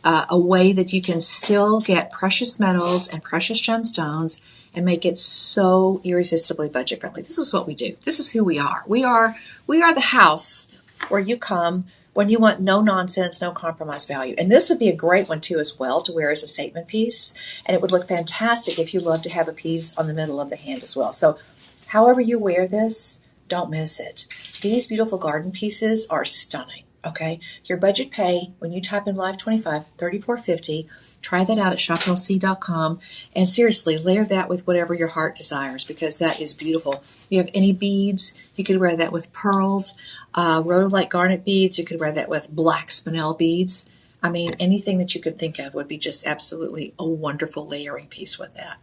a way that you can still get precious metals and precious gemstones and make it so irresistibly budget friendly. This is what we do. This is who we are. We are the house where you come when you want no nonsense, no compromise value. And this would be a great one too as well to wear as a statement piece. And it would look fantastic if you love to have a piece on the middle of the hand as well. So however you wear this, don't miss it. These beautiful garden pieces are stunning. Okay, your budget pay when you type in Live 25, $34.50. Try that out at shoplc.com, and seriously, layer that with whatever your heart desires because that is beautiful. You have any beads, you could wear that with pearls, rhodolite garnet beads. You could wear that with black spinel beads. I mean, anything that you could think of would be just absolutely a wonderful layering piece with that.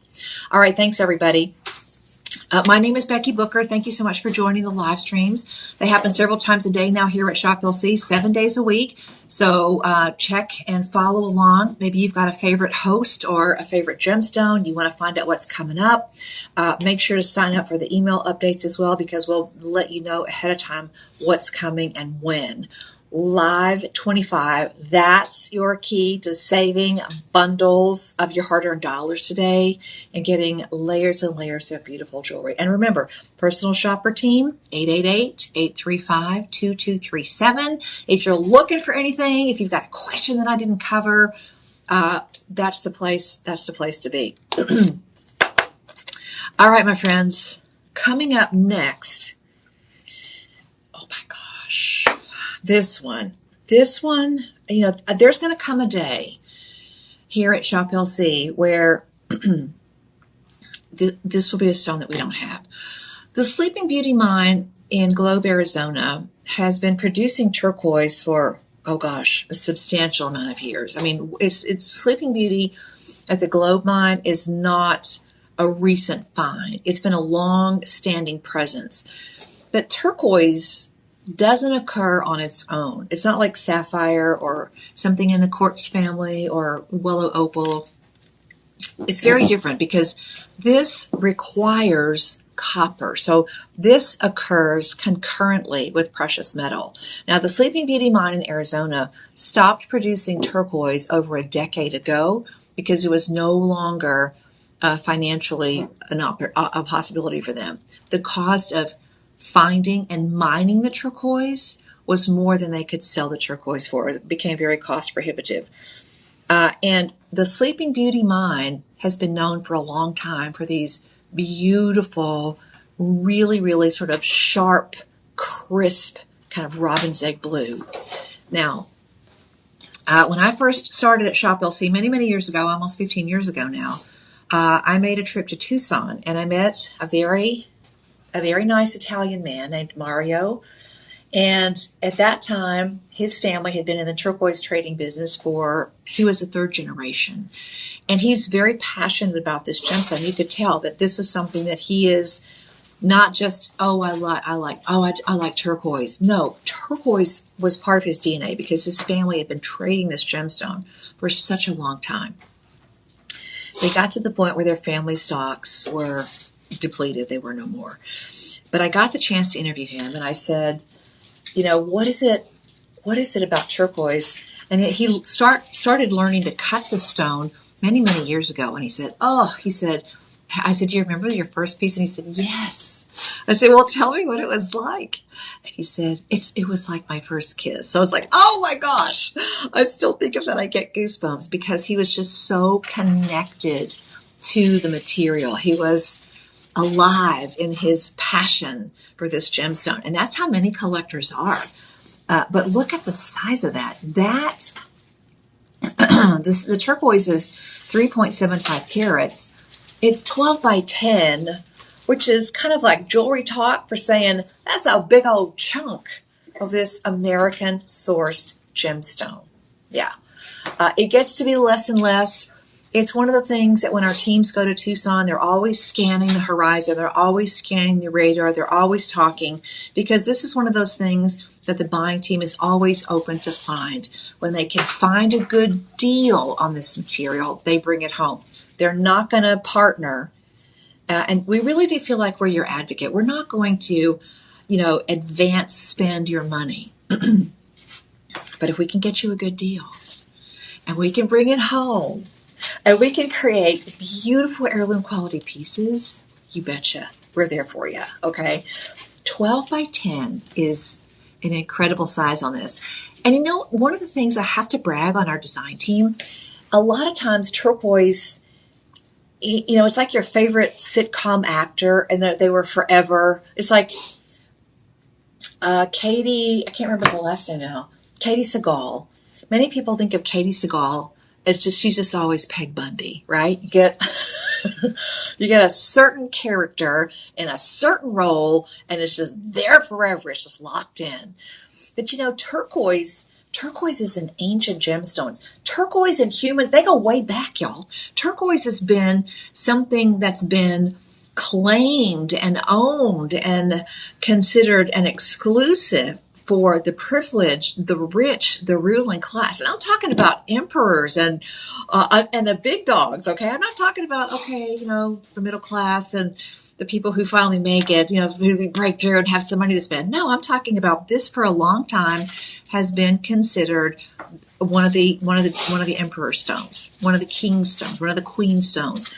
All right, thanks everybody. My name is Becky Booker. Thank you so much for joining the live streams. They happen several times a day now here at Shop LC, 7 days a week. So check and follow along. Maybe you've got a favorite host or a favorite gemstone. You want to find out what's coming up. Make sure to sign up for the email updates as well because we'll let you know ahead of time what's coming and when. Live 25, that's your key to saving bundles of your hard-earned dollars today and getting layers and layers of beautiful jewelry. And remember, personal shopper team, 888-835-2237. If you're looking for anything, if you've got a question that I didn't cover, that's the place to be. All right, my friends, coming up next, oh my gosh. This one, there's going to come a day here at Shop LC where this will be a stone that we don't have. The Sleeping Beauty mine in Globe, Arizona has been producing turquoise for, oh gosh, a substantial amount of years. I mean, it's Sleeping Beauty at the Globe mine is not a recent find. It's been a long-standing presence. But turquoise doesn't occur on its own. It's not like sapphire or something in the quartz family or willow opal. It's very different because this requires copper. So this occurs concurrently with precious metal. Now, the Sleeping Beauty mine in Arizona stopped producing turquoise over a decade ago because it was no longer financially a possibility for them. The cost of finding and mining the turquoise was more than they could sell the turquoise for. It became very cost prohibitive. And the Sleeping Beauty mine has been known for a long time for these beautiful, really, really sort of sharp, crisp, kind of robin's egg blue. Now, when I first started at Shop LC many, many years ago, almost 15 years ago now, I made a trip to Tucson and I met a very nice Italian man named Mario. And at that time, his family had been in the turquoise trading business he was the third generation. And he's very passionate about this gemstone. You could tell that this is something that he is not just, I like turquoise. No, turquoise was part of his DNA because his family had been trading this gemstone for such a long time. They got to the point where their family stocks were depleted. They were no more. But I got the chance to interview him, and I said, what is it about turquoise? And he started learning to cut the stone many, many years ago. And he said, I said, do you remember your first piece? And he said, yes. I said, well, tell me what it was like. And he said, it was like my first kiss. So I was like, oh my gosh. I still think of that. I get goosebumps because he was just so connected to the material. He was alive in his passion for this gemstone. And that's how many collectors are. But look at the size of that. The turquoise is 3.75 carats. It's 12 by 10, which is kind of like jewelry talk for saying that's a big old chunk of this American sourced gemstone. Yeah. It gets to be less and less. It's one of the things that when our teams go to Tucson, they're always scanning the horizon. They're always scanning the radar. They're always talking, because this is one of those things that the buying team is always open to find. When they can find a good deal on this material, they bring it home. They're not going to partner. And we really do feel like we're your advocate. We're not going to, advance spend your money. But if we can get you a good deal and we can bring it home and we can create beautiful heirloom quality pieces, you betcha we're there for you. Okay. 12 by 10 is an incredible size on this. And one of the things I have to brag on our design team, a lot of times turquoise, it's like your favorite sitcom actor and they were forever. It's like Katie, I can't remember the last name now, Katie Sagal. Many people think of Katie Sagal as she's just always Peg Bundy, right? You get a certain character in a certain role and it's just there forever. It's just locked in. But turquoise is an ancient gemstone. Turquoise and humans, they go way back, y'all. Turquoise has been something that's been claimed and owned and considered an exclusive for the privileged, the rich, the ruling class. And I'm talking about emperors and the big dogs, okay? I'm not talking about, the middle class and the people who finally make it, really break through and have some money to spend. No, I'm talking about this for a long time has been considered one of the emperor stones, one of the king stones, one of the queen stones.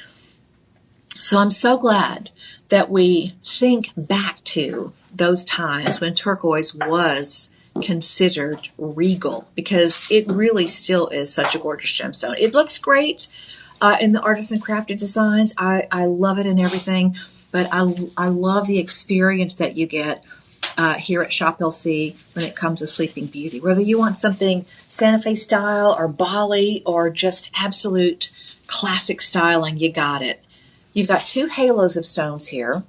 So I'm so glad that we think back to those times when turquoise was considered regal, because it really still is such a gorgeous gemstone. It looks great in the artisan crafted designs. I love it and everything, but I love the experience that you get here at Shop LC when it comes to Sleeping Beauty. Whether you want something Santa Fe style or Bali or just absolute classic styling, you got it. You've got two halos of stones here.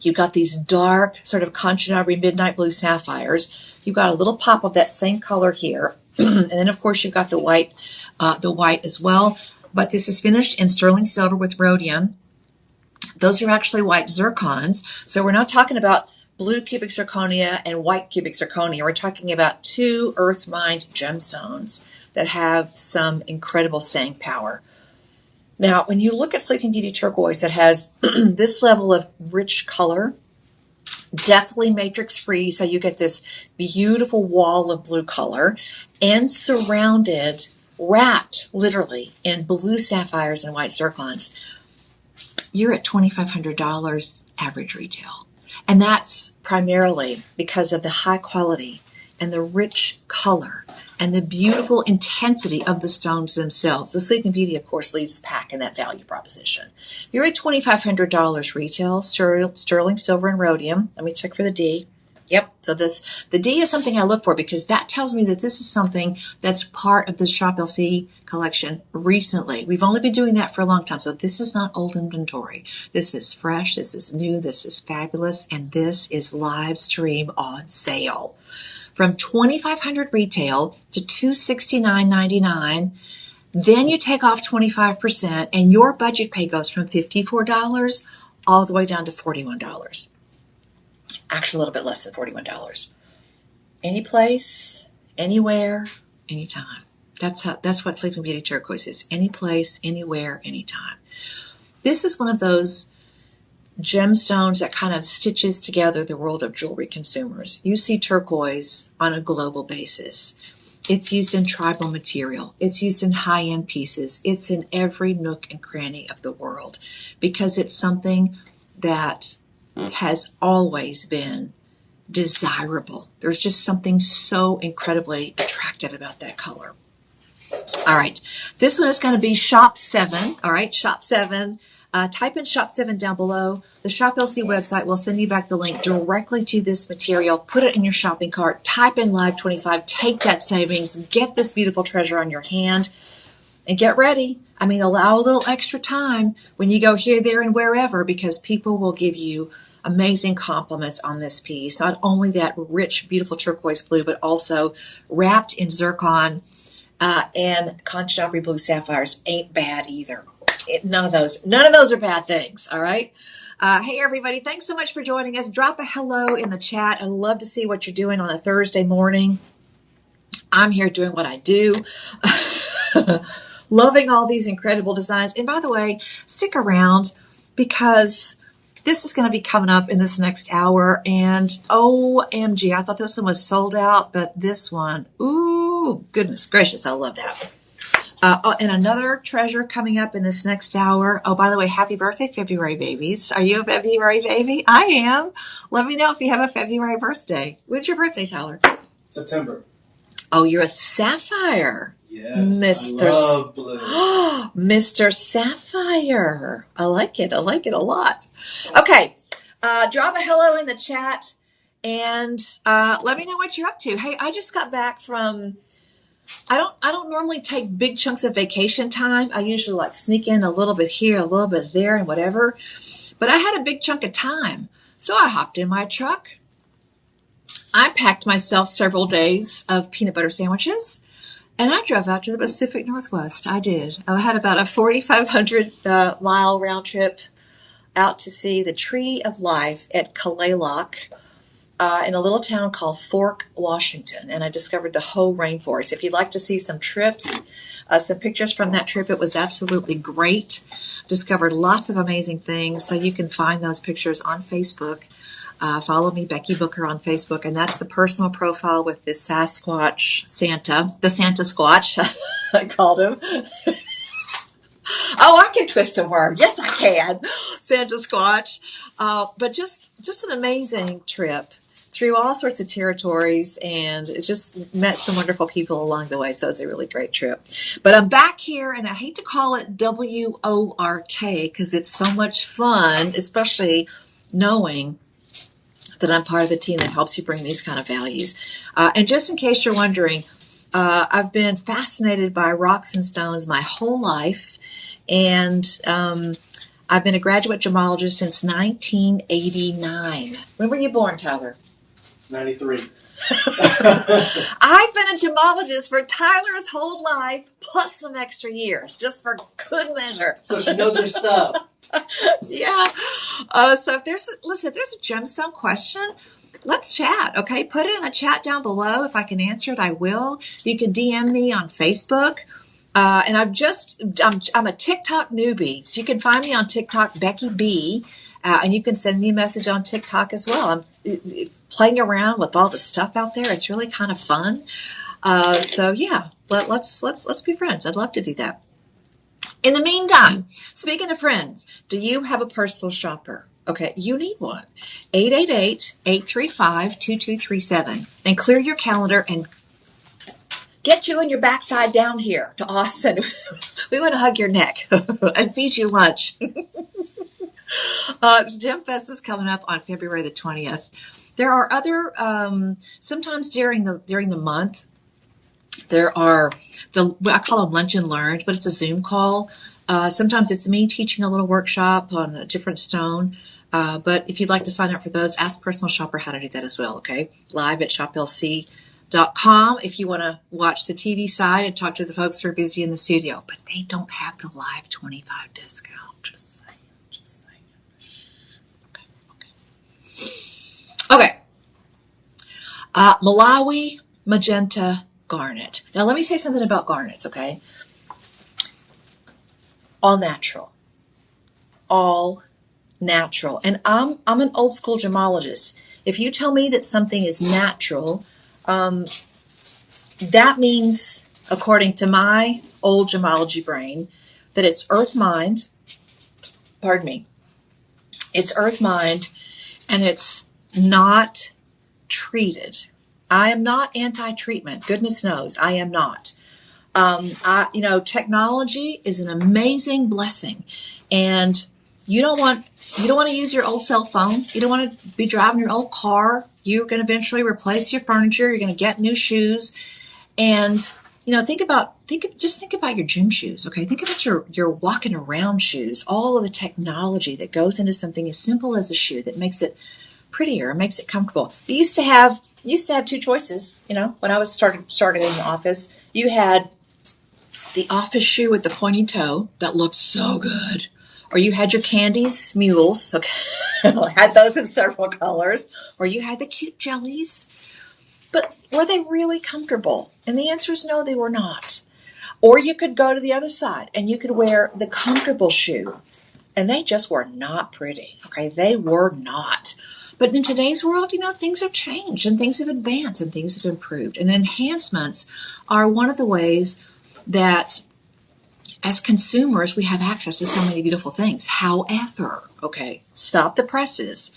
You've got these dark sort of Kanchanaburi midnight blue sapphires. You've got a little pop of that same color here. And then, of course, you've got the white as well. But this is finished in sterling silver with rhodium. Those are actually white zircons. So we're not talking about blue cubic zirconia and white cubic zirconia. We're talking about two earth-mined gemstones that have some incredible staying power. Now, when you look at Sleeping Beauty turquoise that has this level of rich color, definitely matrix free, so you get this beautiful wall of blue color and wrapped literally in blue sapphires and white zircons, you're at $2,500 average retail. And that's primarily because of the high quality and the rich color and the beautiful intensity of the stones themselves. The Sleeping Beauty, of course, leads the pack in that value proposition. You're at $2,500 retail, sterling, silver, and rhodium. Let me check for the D. Yep. So the D is something I look for because that tells me that this is something that's part of the Shop LC collection recently. We've only been doing that for a long time. So this is not old inventory. This is fresh. This is new. This is fabulous. And this is live stream on sale. From $2,500 retail to $269.99. Then you take off 25% and your budget pay goes from $54 all the way down to $41. Actually, a little bit less than $41. Any place, anywhere, anytime. That's what Sleeping Beauty turquoise is. Any place, anywhere, anytime. This is one of those gemstones that kind of stitches together the world of jewelry consumers. You see turquoise on a global basis. It's used in tribal material. It's used in high-end pieces. It's in every nook and cranny of the world because it's something that has always been desirable. There's just something so incredibly attractive about that color. All right. This one is going to be Shop 7. All right. Shop 7. Type in Shop 7 down below. The Shop LC website will send you back the link directly to this material. Put it in your shopping cart. Type in Live 25. Take that savings. Get this beautiful treasure on your hand. And get ready. I mean, allow a little extra time when you go here, there, and wherever because people will give you amazing compliments on this piece. Not only that rich, beautiful turquoise blue, but also wrapped in zircon and Conchopri blue sapphires ain't bad either. None of those are bad things. All right. Hey, everybody. Thanks so much for joining us. Drop a hello in the chat. I love to see what you're doing on a Thursday morning. I'm here doing what I do. Loving all these incredible designs. And by the way, stick around because this is going to be coming up in this next hour. And OMG, I thought this one was sold out, but this one, ooh, goodness gracious, I love that. And another treasure coming up in this next hour. Oh, by the way, happy birthday, February babies. Are you a February baby? I am. Let me know if you have a February birthday. When's your birthday, Tyler? September. Oh, you're a sapphire. Yes, Mr. I love blue. Mr. Sapphire. I like it a lot. Okay. Drop a hello in the chat and let me know what you're up to. Hey, I just got back from I don't normally take big chunks of vacation time. I usually like sneak in a little bit here, a little bit there, and whatever. But I had a big chunk of time. So I hopped in my truck. I packed myself several days of peanut butter sandwiches. And I drove out to the Pacific Northwest. I did. I had about a 4,500 mile round trip out to see the Tree of Life at Kalaloch in a little town called Fork, Washington. And I discovered the whole rainforest. If you'd like to see some trips, some pictures from that trip, it was absolutely great. Discovered lots of amazing things. So you can find those pictures on Facebook. Follow me, Becky Booker, on Facebook, and that's the personal profile with this Sasquatch Santa, the Santa Squatch, I called him. Oh, I can twist a word. Yes, I can. Santa Squatch. But just an amazing trip through all sorts of territories and just met some wonderful people along the way. So it was a really great trip. But I'm back here, and I hate to call it WORK because it's so much fun, especially knowing that I'm part of the team that helps you bring these kind of values. And just in case you're wondering, I've been fascinated by rocks and stones my whole life. And I've been a graduate gemologist since 1989. When were you born, Tyler? 93. I've been a gemologist for Tyler's whole life, plus some extra years, just for good measure. So she knows her stuff. Yeah. So if there's a gemstone question, let's chat. Okay. Put it in the chat down below. If I can answer it, I will. You can DM me on Facebook. And I'm a TikTok newbie. So you can find me on TikTok, Becky B. And you can send me a message on TikTok as well. I'm playing around with all the stuff out there. It's really kind of fun. So yeah, let's be friends. I'd love to do that. In the meantime, speaking of friends, do you have a personal shopper? Okay, you need one. 888-835-2237. And clear your calendar and get you and your backside down here to Austin. We want to hug your neck and feed you lunch. Gem Fest is coming up on February the 20th. There are other, sometimes during the month, there are I call them lunch and learns, but it's a Zoom call. Sometimes it's me teaching a little workshop on a different stone. But if you'd like to sign up for those, ask Personal Shopper how to do that as well. Okay. Live at shoplc.com if you want to watch the TV side and talk to the folks who are busy in the studio, but they don't have the live 25 discount. Just saying. Okay. Malawi Magenta Garnet. Now, let me say something about garnets, okay? All natural. All natural. And I'm an old school gemologist. If you tell me that something is natural, that means, according to my old gemology brain, that it's earth mind, pardon me, it's earth mind, and it's not treated. I am not anti-treatment. Goodness knows I am not. Technology is an amazing blessing, and you don't want to use your old cell phone. You don't want to be driving your old car. You're going to eventually replace your furniture. You're going to get new shoes, and think about your gym shoes. Okay, think about your walking around shoes. All of the technology that goes into something as simple as a shoe that makes it prettier, makes it comfortable. You used to have two choices. When I was started in the office, you had the office shoe with the pointy toe that looked so good. Or you had your Candies mules. Okay. I had those in several colors. Or you had the cute jellies. But were they really comfortable? And the answer is no, they were not. Or you could go to the other side and you could wear the comfortable shoe. And they just were not pretty. Okay, they were not. But in today's world, things have changed and things have advanced and things have improved. And enhancements are one of the ways that as consumers, we have access to so many beautiful things. However, stop the presses.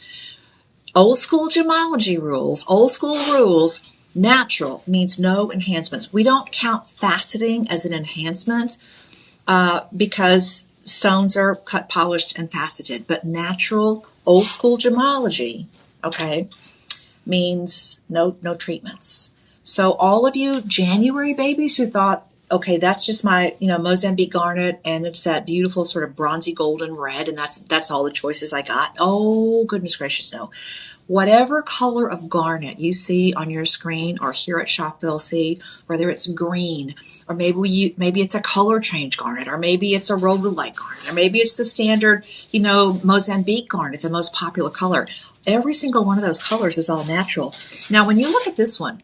Old school gemology rules, natural means no enhancements. We don't count faceting as an enhancement because stones are cut, polished, and faceted. But natural, old school gemology, means no treatments. So all of you January babies who thought, that's just my, Mozambique garnet, and it's that beautiful sort of bronzy golden red, and that's all the choices I got. Oh, goodness gracious, no. Whatever color of garnet you see on your screen or here at Shop LC, whether it's green, or maybe it's a color change garnet, or maybe it's a rhodolite garnet, or maybe it's the standard, Mozambique garnet, the most popular color. Every single one of those colors is all natural. Now, when you look at this one,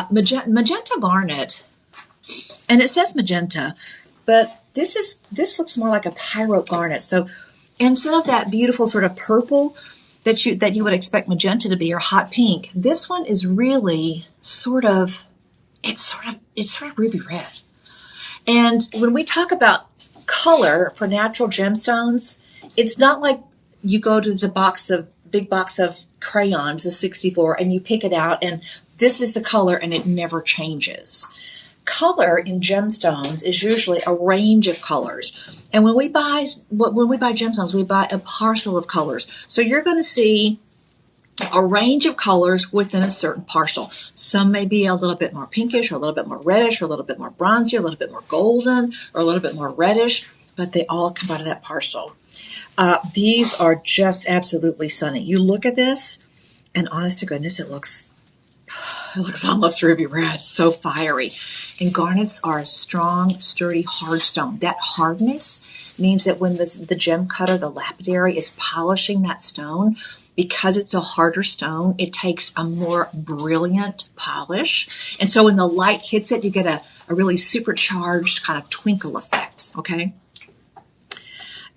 magenta garnet, and it says magenta, but this looks more like a pyrope garnet. So instead of that beautiful sort of purple that you would expect magenta to be, or hot pink, this one is really sort of ruby red. And when we talk about color for natural gemstones, it's not like you go to the big box of crayons, the 64, and you pick it out and this is the color and it never changes. Color in gemstones is usually a range of colors. And when we buy gemstones, we buy a parcel of colors. So you're going to see a range of colors within a certain parcel. Some may be a little bit more pinkish, or a little bit more reddish, or a little bit more bronzy, or a little bit more golden, or a little bit more reddish, but they all come out of that parcel. These are just absolutely stunning. You look at this, and honest to goodness, it looks almost ruby red, so fiery. And garnets are a strong, sturdy, hard stone. That hardness means that when the gem cutter, the lapidary, is polishing that stone, because it's a harder stone, it takes a more brilliant polish. And so when the light hits it, you get a really supercharged kind of twinkle effect,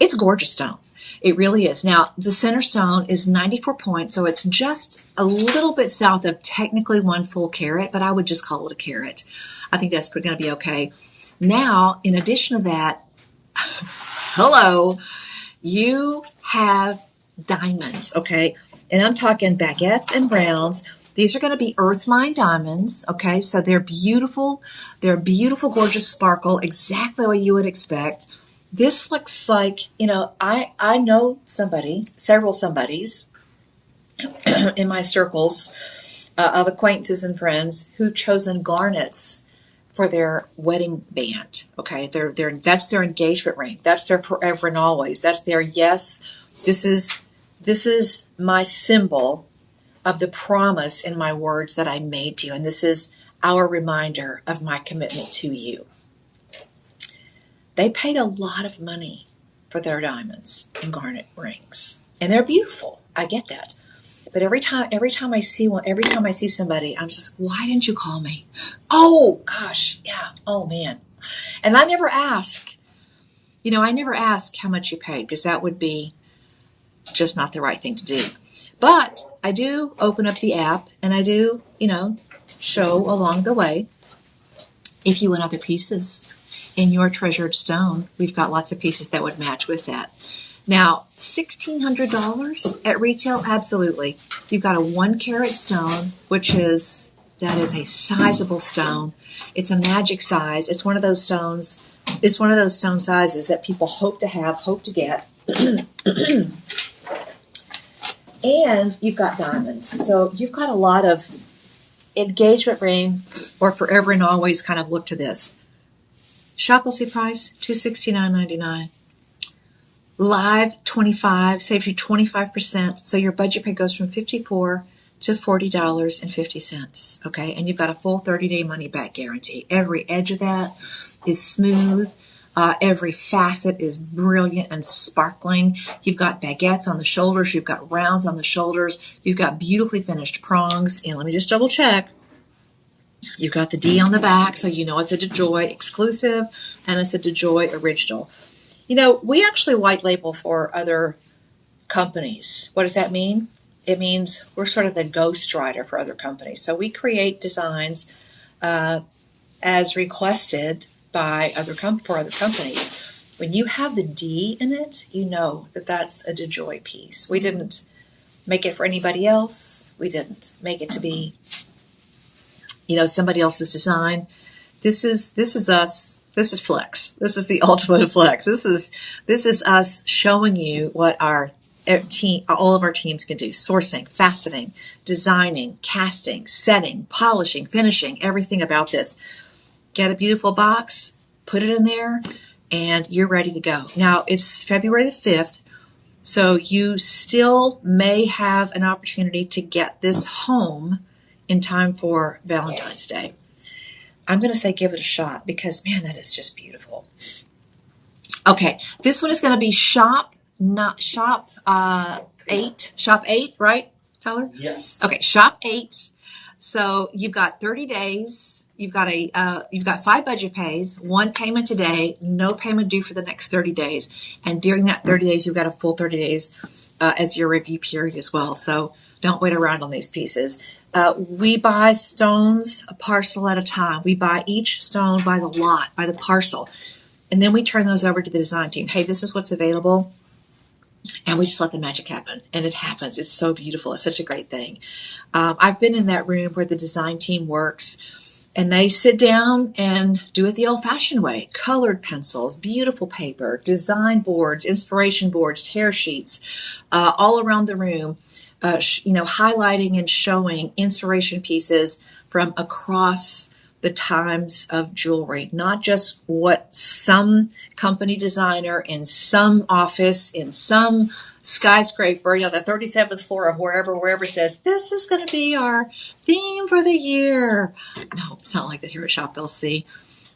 It's a gorgeous stone. It really is. Now, the center stone is 94 points, so it's just a little bit south of technically 1 full carat, but I would just call it a carat. I think that's going to be okay. Now, in addition to that, you have diamonds, And I'm talking baguettes and browns. These are going to be earth mine diamonds, So they're beautiful. They're beautiful, gorgeous sparkle, exactly what you would expect. This looks like, I know several somebodies in my circles of acquaintances and friends who've chosen garnets for their wedding band. That's their engagement ring. That's their forever and always. That's their yes. This is my symbol of the promise in my words that I made to you, and this is our reminder of my commitment to you. They paid a lot of money for their diamonds and garnet rings, and they're beautiful. I get that, but every time I see somebody, I'm just, why didn't you call me? Oh gosh, yeah. Oh man, and I never ask I never ask how much you paid because that would be just not the right thing to do. But I do open up the app and I do, show along the way. If you want other pieces in your treasured stone, we've got lots of pieces that would match with that. Now, $1,600 at retail, absolutely. You've got a 1-carat stone, that is a sizable stone. It's a magic size. It's one of those stone sizes that people hope to get. And you've got diamonds. So you've got a lot of engagement ring or forever and always kind of look to this. Shop LC price, $269.99. Live 25 saves you 25%. So your budget pay goes from $54 to $40.50. Okay. And you've got a full 30-day money back guarantee. Every edge of that is smooth. Every facet is brilliant and sparkling. You've got baguettes on the shoulders. You've got rounds on the shoulders. You've got beautifully finished prongs. And let me just double check. You've got the D on the back, so you know it's a DeJoy exclusive and it's a DeJoy original. We actually white label for other companies. What does that mean? It means we're sort of the ghostwriter for other companies. So we create designs as requested by other companies. When you have the D in it, you know that that's a DeJoy piece. We didn't make it for anybody else. We didn't make it to be, somebody else's design. This is us. This is flex. This is the ultimate flex. This is us showing you what our team, all of our teams can do: sourcing, faceting, designing, casting, setting, polishing, finishing, everything about this. Get a beautiful box, put it in there, and you're ready to go. Now, it's February the 5th, so you still may have an opportunity to get this home in time for Valentine's Day. I'm going to say give it a shot because, man, that is just beautiful. Okay, this one is going to be shop 8. Shop 8, right, Tyler? Yes. Okay, shop 8. So you've got 30 days. You've got 5 budget pays, 1 payment today, no payment due for the next 30 days. And during that 30 days, you've got a full 30 days as your review period as well. So don't wait around on these pieces. We buy stones a parcel at a time. We buy each stone by the lot, by the parcel. And then we turn those over to the design team. Hey, this is what's available. And we just let the magic happen. And it happens. It's so beautiful. It's such a great thing. I've been in that room where the design team works. And they sit down and do it the old-fashioned way. Colored pencils, beautiful paper, design boards, inspiration boards, tear sheets, all around the room, highlighting and showing inspiration pieces from across the times of jewelry, not just what some company designer in some office, in some skyscraper, the 37th floor of wherever says, this is going to be our theme for the year. No, it's not like that here at Shop LC.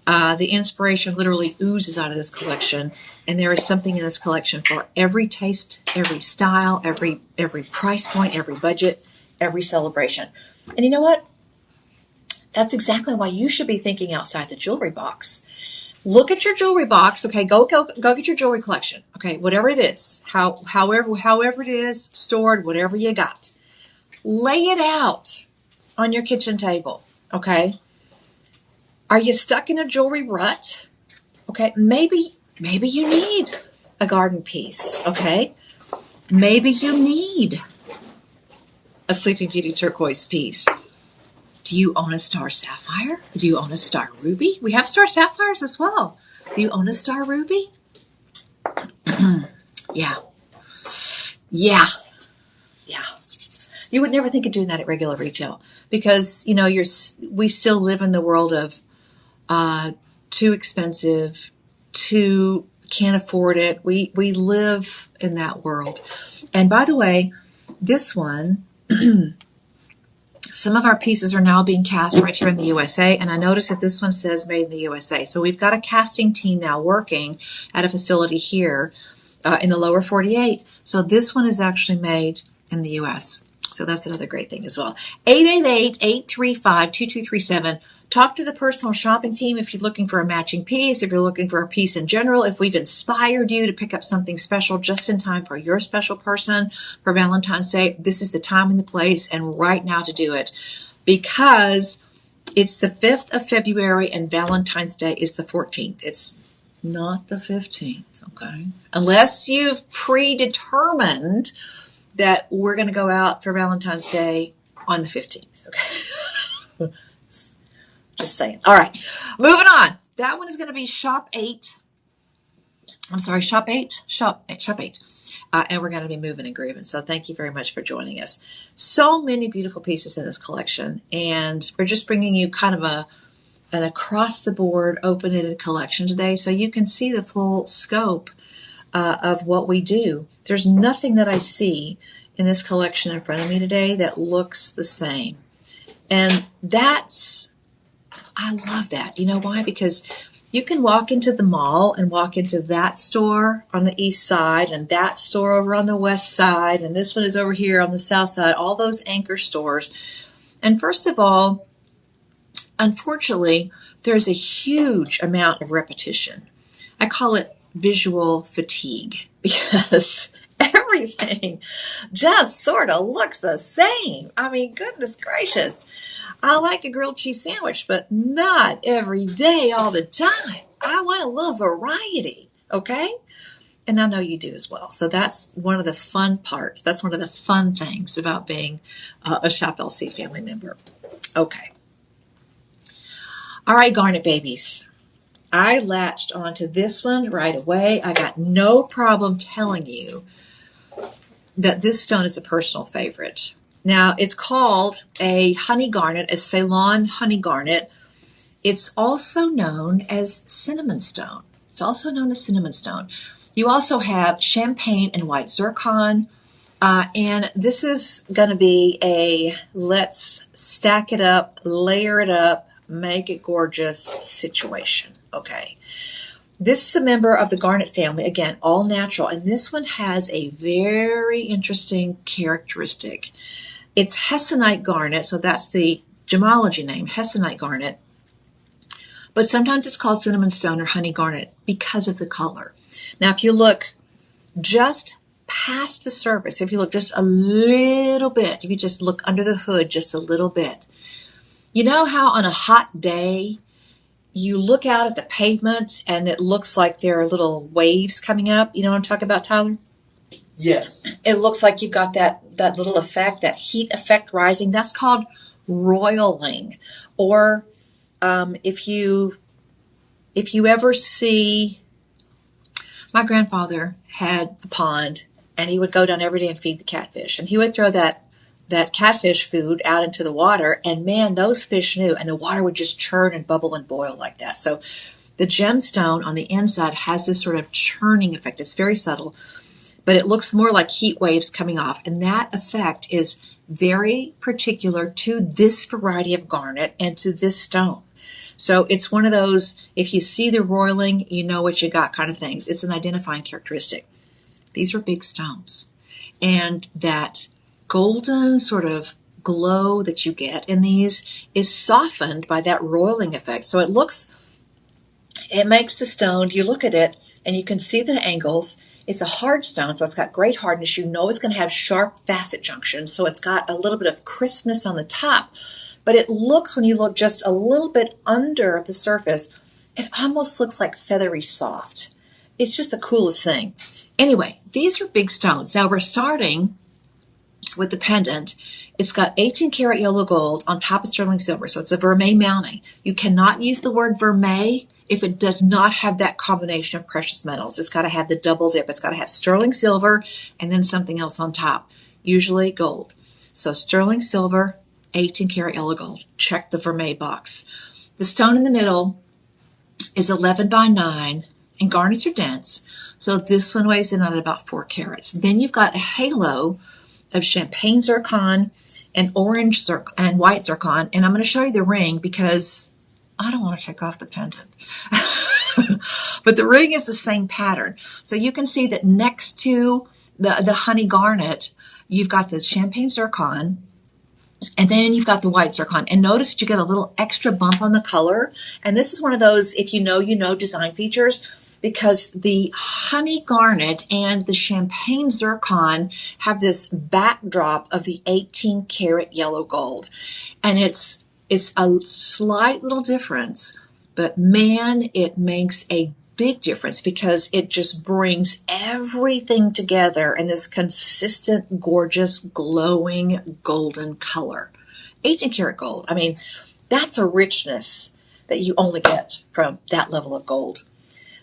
The inspiration literally oozes out of this collection, and there is something in this collection for every taste, every style, every price point, every budget, every celebration. And you know what? That's exactly why you should be thinking outside the jewelry box. Look at your jewelry box. Okay, go get your jewelry collection. Okay, whatever it is, however it is stored, whatever you got, lay it out on your kitchen table. Okay, are you stuck in a jewelry rut? Okay, maybe you need a garden piece. Okay, maybe you need a Sleeping Beauty turquoise piece. Do you own a star sapphire? Do you own a star ruby? We have star sapphires as well. Do you own a star ruby? Yeah. You would never think of doing that at regular retail because, we still live in the world of too expensive, too can't afford it. We live in that world. And by the way, this one... Some of our pieces are now being cast right here in the USA, and I noticed that this one says made in the USA. So we've got a casting team now working at a facility here in the lower 48. So this one is actually made in the US. So that's another great thing as well. 888-835-2237. Talk to the personal shopping team if you're looking for a matching piece, if you're looking for a piece in general, if we've inspired you to pick up something special just in time for your special person for Valentine's Day. This is the time and the place and right now to do it, because it's the 5th of February and Valentine's Day is the 14th. It's not the 15th, okay? Unless you've predetermined that we're going to go out for Valentine's Day on the 15th. Okay. Just saying. All right. Moving on. That one is going to be Shop 8. I'm sorry, Shop 8. Shop 8. And we're going to be moving and grooving. So thank you very much for joining us. So many beautiful pieces in this collection. And we're just bringing you kind of an across-the-board, open-ended collection today so you can see the full scope of what we do. There's nothing that I see in this collection in front of me today that looks the same. And I love that. You know why? Because you can walk into the mall and walk into that store on the east side and that store over on the west side, and this one is over here on the south side, all those anchor stores. And first of all, unfortunately, there's a huge amount of repetition. I call it visual fatigue because everything just sort of looks the same. I mean, goodness gracious. I like a grilled cheese sandwich, but not every day, all the time. I want a little variety, okay? And I know you do as well. So that's one of the fun parts. That's one of the fun things about being a Shop LC family member. Okay. All right, Garnet babies. I latched onto this one right away. I got no problem telling you that this stone is a personal favorite. Now, it's called a honey garnet, a Ceylon honey garnet. It's also known as cinnamon stone. You also have champagne and white zircon. And this is going to be a let's stack it up, layer it up, make it gorgeous situation. Okay. This is a member of the garnet family, again, all natural, and this one has a very interesting characteristic. It's hessonite garnet, so that's the gemology name, hessonite garnet, but sometimes it's called cinnamon stone or honey garnet because of the color. Now, if you look just past the surface, if you look just a little bit, if you just look under the hood just a little bit, you know how on a hot day, you look out at the pavement and it looks like there are little waves coming up. You know what I'm talking about, Tyler? Yes. It looks like you've got that little effect, that heat effect rising. That's called roiling. Or if you ever see, my grandfather had a pond and he would go down every day and feed the catfish. And he would throw that catfish food out into the water, and man, those fish knew, and the water would just churn and bubble and boil like that. So the gemstone on the inside has this sort of churning effect. It's very subtle, but it looks more like heat waves coming off, and that effect is very particular to this variety of garnet and to this stone. So it's one of those, if you see the roiling, you know what you got kind of things. It's an identifying characteristic. These are big stones, and that golden sort of glow that you get in these is softened by that roiling effect. So it makes the stone, you look at it and you can see the angles. It's a hard stone, so it's got great hardness. You know it's going to have sharp facet junctions, so it's got a little bit of crispness on the top. But it looks, when you look just a little bit under the surface, it almost looks like feathery soft. It's just the coolest thing. Anyway, these are big stones. Now we're starting with the pendant. It's got 18 karat yellow gold on top of sterling silver, so it's a vermeil mounting. You cannot use the word vermeil if it does not have that combination of precious metals. It's got to have the double dip. It's got to have sterling silver and then something else on top, usually gold. So sterling silver, 18 karat yellow gold. Check the vermeil box. The stone in the middle is 11 by 9, and garnets are dense, so this one weighs in at about 4 carats. Then you've got a halo of champagne zircon and orange zircon and white zircon. And I'm going to show you the ring because I don't want to take off the pendant. But the ring is the same pattern. So you can see that next to the honey garnet, You've got the champagne zircon, and then you've got the white zircon. And notice that you get a little extra bump on the color. And this is one of those, if you know design features, because the honey garnet and the champagne zircon have this backdrop of the 18 karat yellow gold. And it's a slight little difference, but man, it makes a big difference because it just brings everything together in this consistent, gorgeous, glowing golden color. 18 karat gold. I mean, that's a richness that you only get from that level of gold.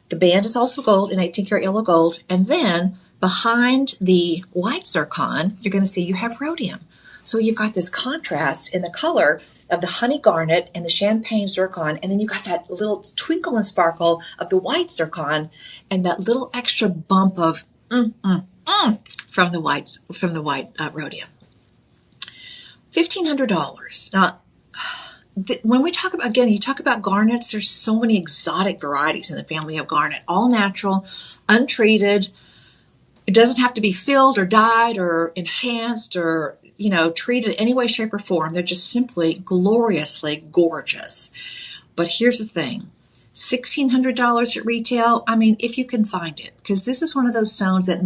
The band is also gold in 18 karat yellow gold. And then behind the white zircon, you're going to see you have rhodium. So you've got this contrast in the color of the honey garnet and the champagne zircon, and then you've got that little twinkle and sparkle of the white zircon, and that little extra bump of from the white rhodium. $1,500. Now, when we talk about, again, you talk about garnets, there's so many exotic varieties in the family of garnet, all natural, untreated. It doesn't have to be filled or dyed or enhanced or treated any way, shape, or form. They're just simply gloriously gorgeous. But here's the thing. $1,600 at retail, I mean, if you can find it, because this is one of those stones that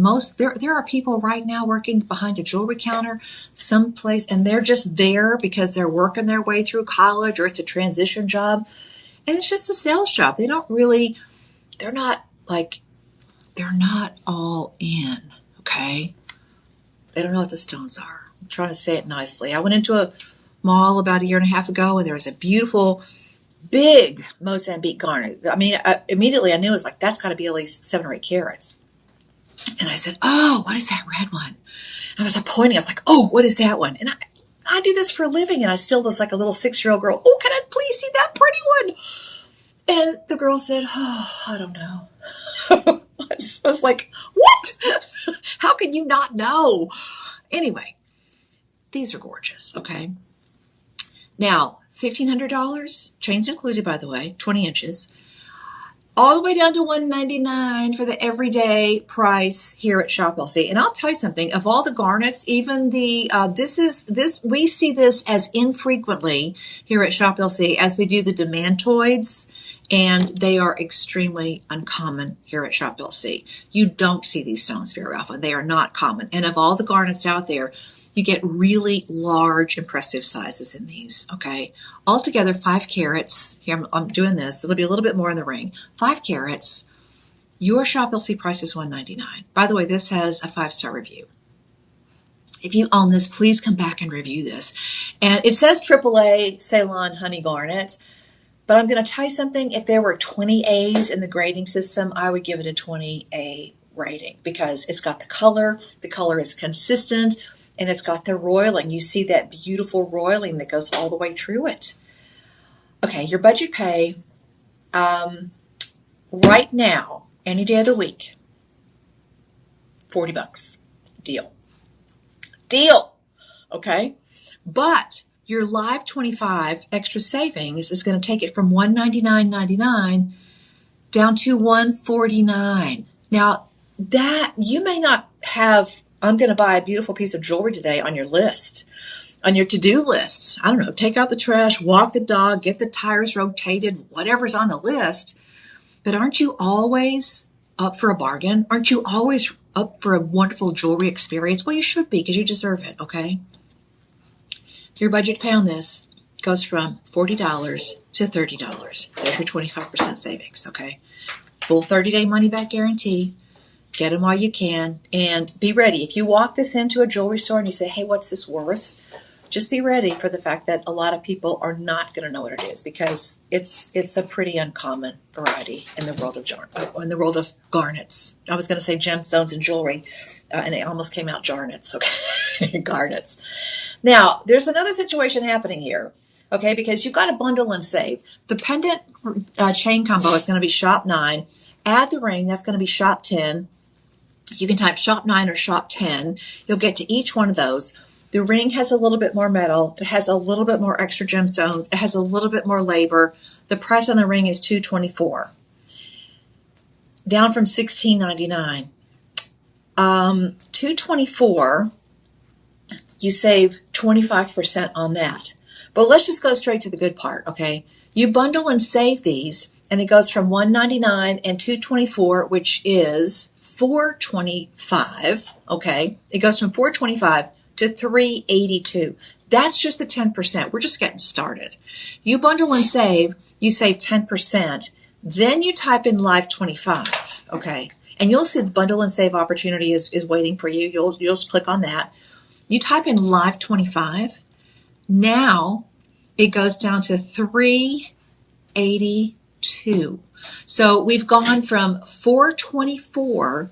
there are people right now working behind a jewelry counter someplace, and they're just there because they're working their way through college or it's a transition job. And it's just a sales job. They're not all in, okay? They don't know what the stones are. I'm trying to say it nicely. I went into a mall about 1.5 years ago, and there was a beautiful, big Mozambique garnet. I mean, immediately I knew it was like, that's got to be at least 7 or 8 carats. And I said, oh, what is that red one? And I was pointing. I was like, oh, what is that one? And I do this for a living, and I still was like a little 6-year-old girl. Oh, can I please see that pretty one? And the girl said, oh, I don't know. I was like, what? How can you not know? Anyway, these are gorgeous, okay? Now, $1,500, chains included, by the way, 20 inches, all the way down to $199 for the everyday price here at Shop LC. And I'll tell you something, of all the garnets, even we see this as infrequently here at Shop LC as we do the demantoids. And they are extremely uncommon here at Shop LC. You don't see these stones very often. They are not common. And of all the garnets out there, you get really large, impressive sizes in these, okay? Altogether, 5 carats. Here, I'm doing this. It'll be a little bit more in the ring. 5 carats. Your Shop LC price is $199. By the way, this has a 5-star review. If you own this, please come back and review this. And it says AAA Ceylon Honey Garnet. But I'm going to tell you something. If there were 20 A's in the grading system, I would give it a 20A rating because it's got the color is consistent, and it's got the roiling. You see that beautiful roiling that goes all the way through it. Okay, your budget pay right now, any day of the week, $40. Deal. Okay? But your live 25 extra savings is going to take it from $199.99 down to $149. Now, that you may not have, I'm going to buy a beautiful piece of jewelry today on your list, on your to-do list. I don't know, take out the trash, walk the dog, get the tires rotated, whatever's on the list. But aren't you always up for a bargain? Aren't you always up for a wonderful jewelry experience? Well, you should be because you deserve it, okay? Your budget pay on this goes from $40 to $30. There's your 25% savings, okay? Full 30-day money-back guarantee. Get them while you can. And be ready. If you walk this into a jewelry store and you say, hey, what's this worth? Just be ready for the fact that a lot of people are not going to know what it is because it's a pretty uncommon variety in the world of garnets. I was going to say gemstones and jewelry, and it almost came out jarnets, okay? Garnets. Now, there's another situation happening here, okay, because you've got to bundle and save. The pendant chain combo is going to be shop 9. Add the ring, that's going to be shop 10. You can type shop 9 or shop 10. You'll get to each one of those. The ring has a little bit more metal. It has a little bit more extra gemstones. It has a little bit more labor. The price on the ring is $224, down from $16.99. $224 you save 25% on that. But let's just go straight to the good part, okay? You bundle and save these, and it goes from $199 and $224, which is $425, okay? It goes from $425 to $382. That's just the 10%. We're just getting started. You bundle and save, you save 10%. Then you type in Live 25, okay? And you'll see the bundle and save opportunity is waiting for you. You'll just click on that. You type in Live 25. Now it goes down to $382. So we've gone from $424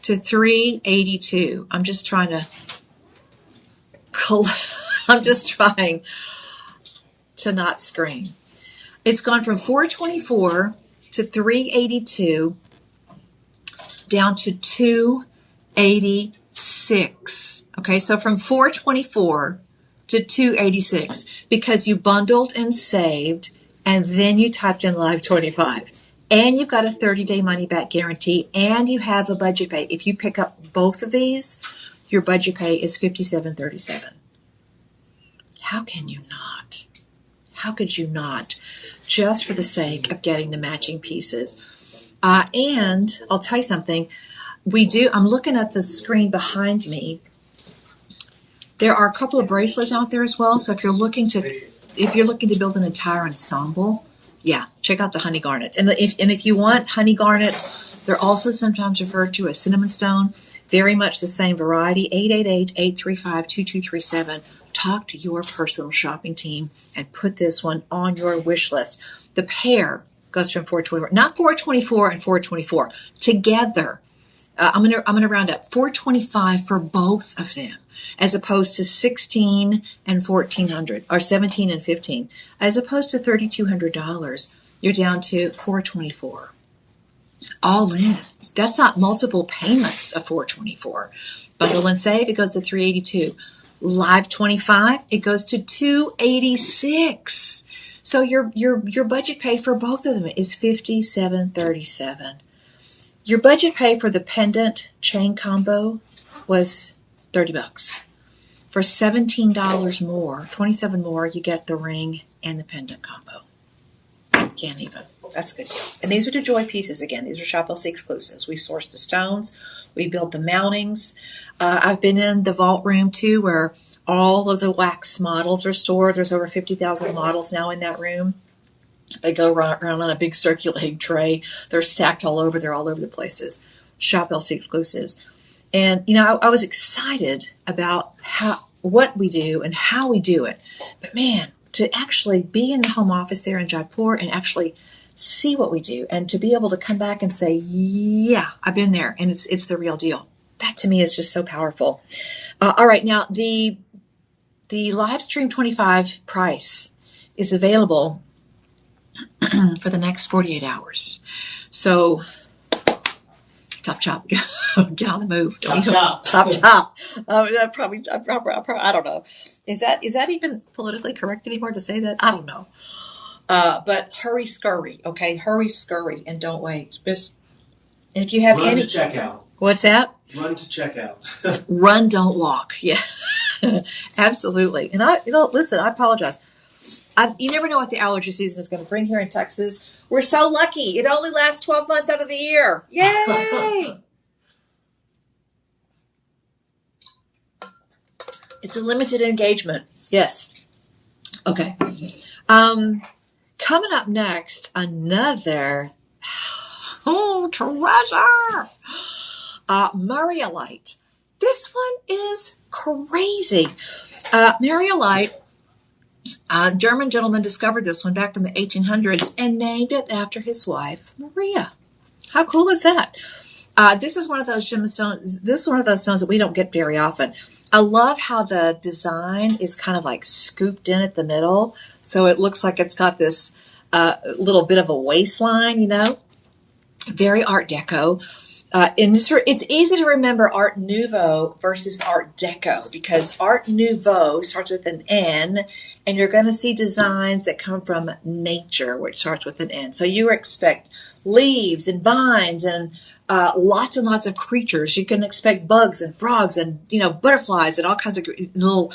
to $382. I'm just trying to not scream. It's gone from $424 to $382 down to $286. Okay, so from $424 to $286 because you bundled and saved and then you typed in Live 25. And you've got a 30-day money-back guarantee, and you have a budget pay. If you pick up both of these, your budget pay is $57.37. How can you not? How could you not? Just for the sake of getting the matching pieces. And I'll tell you something. I'm looking at the screen behind me. There are a couple of bracelets out there as well. So if you're looking to build an entire ensemble, yeah, check out the honey garnets. And if you want honey garnets, they're also sometimes referred to as cinnamon stone. Very much the same variety. 888-835-2237. Talk to your personal shopping team and put this one on your wish list. The pair goes from $424, not $424 and $424 together. I'm gonna round up $425 for both of them, as opposed to $1,600 and $1,400, or $1,700 and $1,500, as opposed to $3,200. You're down to $424, all in. That's not multiple payments of $424. Bundle and save, it goes to $382. Live 25, it goes to $286. So your budget pay for both of them is $57.37. Your budget pay for the pendant chain combo was $30. For $17 more, $27 more, you get the ring and the pendant combo. Can't even. That's a good deal. And these are the Joy pieces again. These are Shop LC exclusives. We sourced the stones. We built the mountings. I've been in the vault room too, where all of the wax models are stored. There's over 50,000 models now in that room. They go around on a big circulating tray. They're stacked all over. They're all over the places. Shop LC exclusives. And, I was excited about what we do and how we do it. But, man, to actually be in the home office there in Jaipur and actually see what we do and to be able to come back and say, yeah, I've been there and it's the real deal. That, to me, is just so powerful. All right, now, the live stream 25 price is available for the next 48 hours. So, chop, get on the move. Chop. That probably, I don't know. Is that even politically correct anymore to say that? I don't know. But hurry, scurry, okay? Hurry, scurry, and don't wait. Just, if you have Run to checkout. What's that? Run to checkout. Run, don't walk. Yeah, absolutely. And listen, I apologize. You never know what the allergy season is going to bring here in Texas. We're so lucky. It only lasts 12 months out of the year. Yay! It's a limited engagement. Yes. Okay. Coming up next, another treasure. Mariolite. This one is crazy. Mariolite. A German gentleman discovered this one back in the 1800s and named it after his wife, Maria. How cool is that? This is one of those gemstones. This is one of those stones that we don't get very often. I love how the design is kind of like scooped in at the middle. So it looks like it's got this little bit of a waistline, Very Art Deco. And it's easy to remember Art Nouveau versus Art Deco because Art Nouveau starts with an N, and you're going to see designs that come from nature, which starts with an N. So you expect leaves and vines and lots and lots of creatures. You can expect bugs and frogs and butterflies and all kinds of little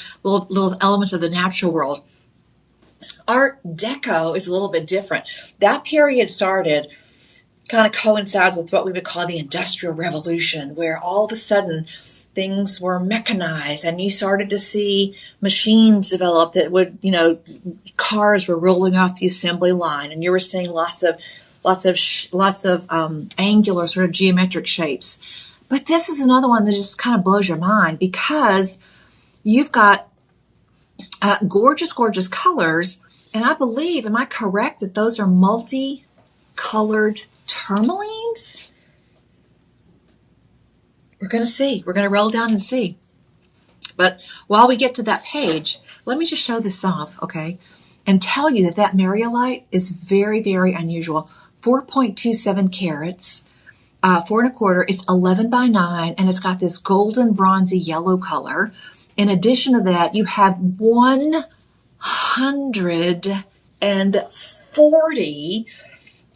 elements of the natural world. Art Deco is a little bit different. That period started kind of coincides with what we would call the Industrial Revolution, where all of a sudden things were mechanized and you started to see machines develop that would, cars were rolling off the assembly line and you were seeing lots of angular sort of geometric shapes. But this is another one that just kind of blows your mind because you've got gorgeous, gorgeous colors. And I believe, am I correct, that those are multi-colored tourmalines? We're going to see. We're going to roll down and see. But while we get to that page, let me just show this off, okay? And tell you that Mariolite is very, very unusual. 4.27 carats, 4 1/4. It's 11 by 9, and it's got this golden, bronzy yellow color. In addition to that, you have 140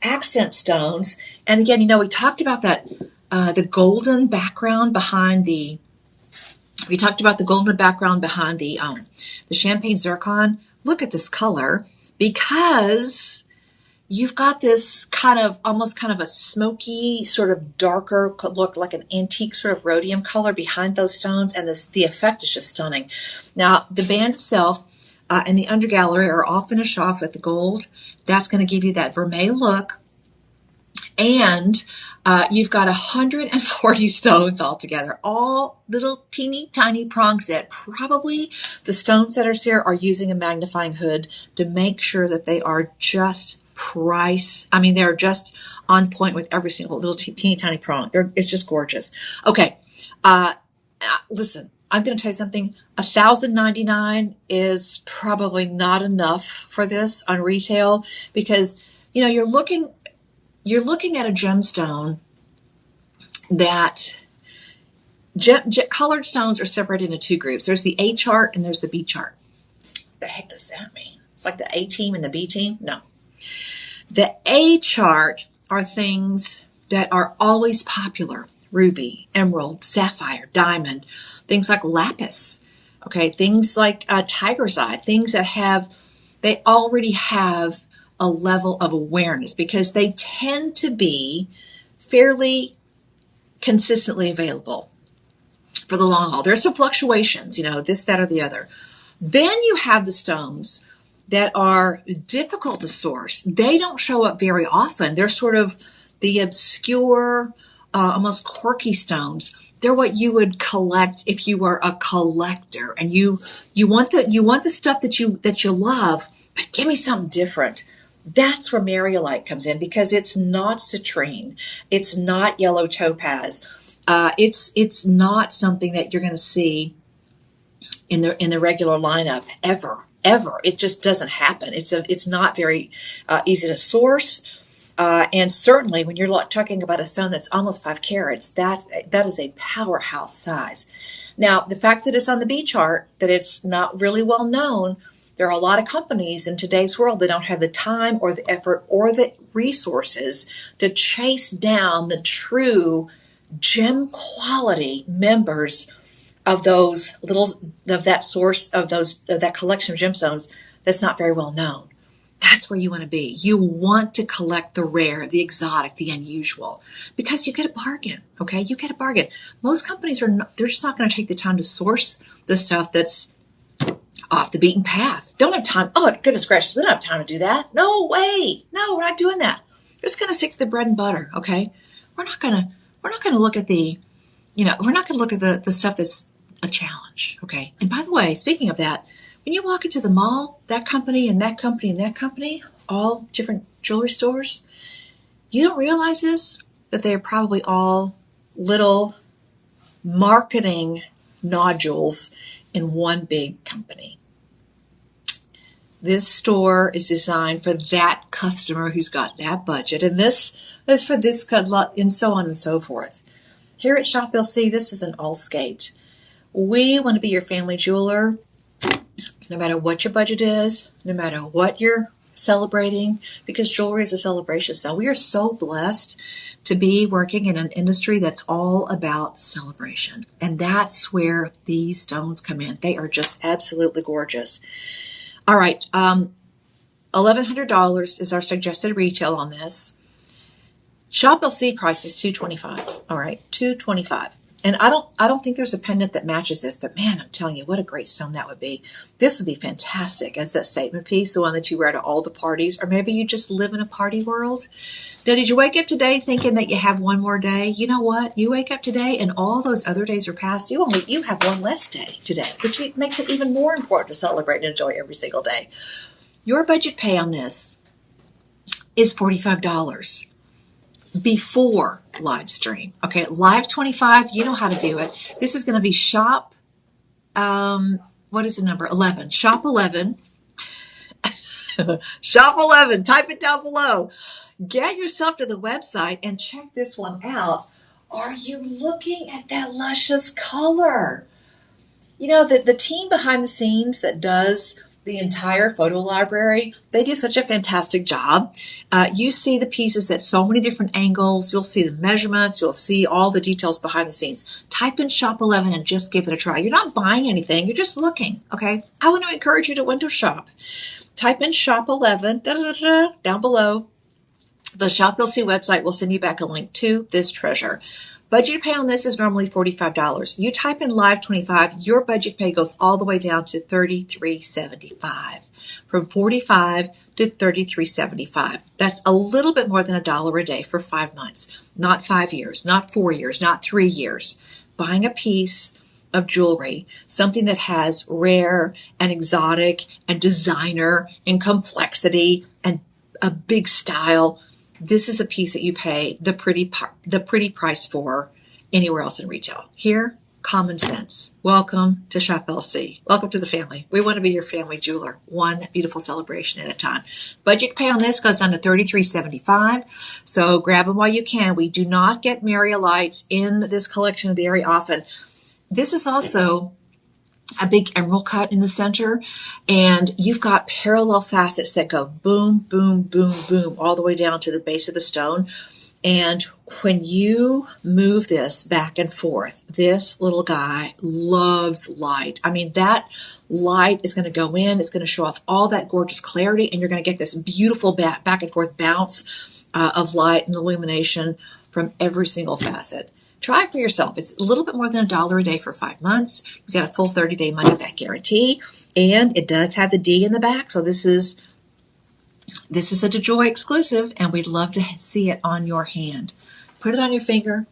accent stones. And again, we talked about that, the golden background behind the champagne zircon. Look at this color because you've got this almost kind of a smoky, sort of darker look, like an antique sort of rhodium color behind those stones. And the effect is just stunning. Now, the band itself and the undergallery are all finished off with the gold. That's going to give you that vermeil look. And you've got 140 stones altogether, all little teeny tiny prongs that probably the stone setters here are using a magnifying hood to make sure that they are just they're just on point with every single little teeny tiny prong. It's just gorgeous. Okay. Listen, I'm going to tell you something. $1,099 is probably not enough for this on retail because, you're looking at a gemstone that colored stones are separated into two groups. There's the A chart and there's the B chart. What the heck does that mean? It's like the A team and the B team? No. The A chart are things that are always popular. Ruby, emerald, sapphire, diamond, things like lapis. Okay, things like tiger's eye, things that they already have a level of awareness because they tend to be fairly consistently available for the long haul. There's some fluctuations, this, that, or the other. Then you have the stones that are difficult to source. They don't show up very often. They're sort of the obscure, almost quirky stones. They're what you would collect if you were a collector and you want the stuff that you love, but give me something different. That's where Mariolite comes in because it's not citrine. It's not yellow topaz. It's not something that you're going to see in the regular lineup ever. It just doesn't happen. It's not very easy to source. And certainly when you're talking about a stone that's almost 5 carats, that is a powerhouse size. Now, the fact that it's on the B chart, that it's not really well known, there are a lot of companies in today's world that don't have the time or the effort or the resources to chase down the true gem quality members of that collection of gemstones that's not very well known. That's where you want to be. You want to collect the rare, the exotic, the unusual, because you get a bargain. Okay, you get a bargain. Most companies they're just not going to take the time to source the stuff that's off the beaten path. Don't have time. Oh, goodness gracious, we don't have time to do that. No way. No, we're not doing that. We're just going to stick to the bread and butter. Okay, we're not going to look at we're not going to look at the stuff that's a challenge. Okay, and by the way, speaking of that, when you walk into the mall, that company and that company and that company, all different jewelry stores, you don't realize this, but they're probably all little marketing nodules in one big company. This store is designed for that customer who's got that budget, and this is for this cut, and so on and so forth. Here at Shop LC, this is an all skate. We want to be your family jeweler, no matter what your budget is, no matter what you're celebrating, because jewelry is a celebration. So we are so blessed to be working in an industry that's all about celebration. And that's where these stones come in. They are just absolutely gorgeous. All right. $1,100 is our suggested retail on this. Shop LC price is $225. All right, $225. And I don't think there's a pendant that matches this, but man, I'm telling you, what a great stone that would be. This would be fantastic as that statement piece, the one that you wear to all the parties, or maybe you just live in a party world. Now, did you wake up today thinking that you have one more day? You know what? You wake up today and all those other days are past. You have one less day today, which makes it even more important to celebrate and enjoy every single day. Your budget pay on this is $45. Before live stream. Okay, live 25, you know how to do it. This is going to be shop, what is the number? 11. Shop 11. Shop 11. Type it down below. Get yourself to the website and check this one out. Are you looking at that luscious color? You know, the team behind the scenes that does the entire photo library, they do such a fantastic job. You see the pieces at so many different angles. You'll see the measurements. You'll see all the details behind the scenes. Type in Shop 11 and just give it a try. You're not buying anything. You're just looking, okay? I want to encourage you to window shop. Type in Shop 11 down below. The Shop LC website will send you back a link to this treasure. Budget pay on this is normally $45. You type in live 25, your budget pay goes all the way down to $33.75. From $45 to $33.75. That's a little bit more than $1 a day for 5 months. Not 5 years, not 4 years, not 3 years. Buying a piece of jewelry, something that has rare and exotic and designer and complexity and a big style. This is a piece that you pay the pretty price for anywhere else in retail. Here, common sense. Welcome to Shop LC. Welcome to the family. We want to be your family jeweler, one beautiful celebration at a time. Budget pay on this goes down to $33.75. So grab them while you can. We do not get Mariolites in this collection very often. This is also a big emerald cut in the center, and you've got parallel facets that go boom, boom, boom, boom, all the way down to the base of the stone. And when you move this back and forth, this little guy loves light. I mean, that light is going to go in, it's going to show off all that gorgeous clarity, and you're going to get this beautiful back and forth bounce of light and illumination from every single facet. Try it for yourself. It's a little bit more than $1 a day for 5 months. You've got a full 30-day money-back guarantee, and it does have the D in the back. So this is a DeJoy exclusive, and we'd love to see it on your hand. Put it on your finger,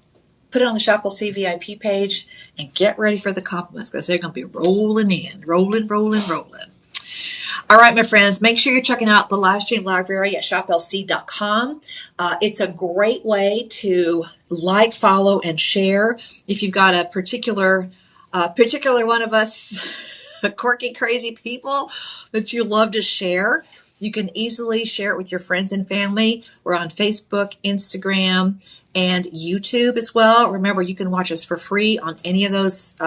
put it on the Shop LC VIP page, and get ready for the compliments because they're going to be rolling in, rolling. All right, my friends, make sure you're checking out the live stream library at shoplc.com. It's a great way to like, follow, and share. If you've got a particular one of us quirky, crazy people that you love to share, you can easily share it with your friends and family. We're on Facebook, Instagram, and YouTube as well. Remember, you can watch us for free on any of those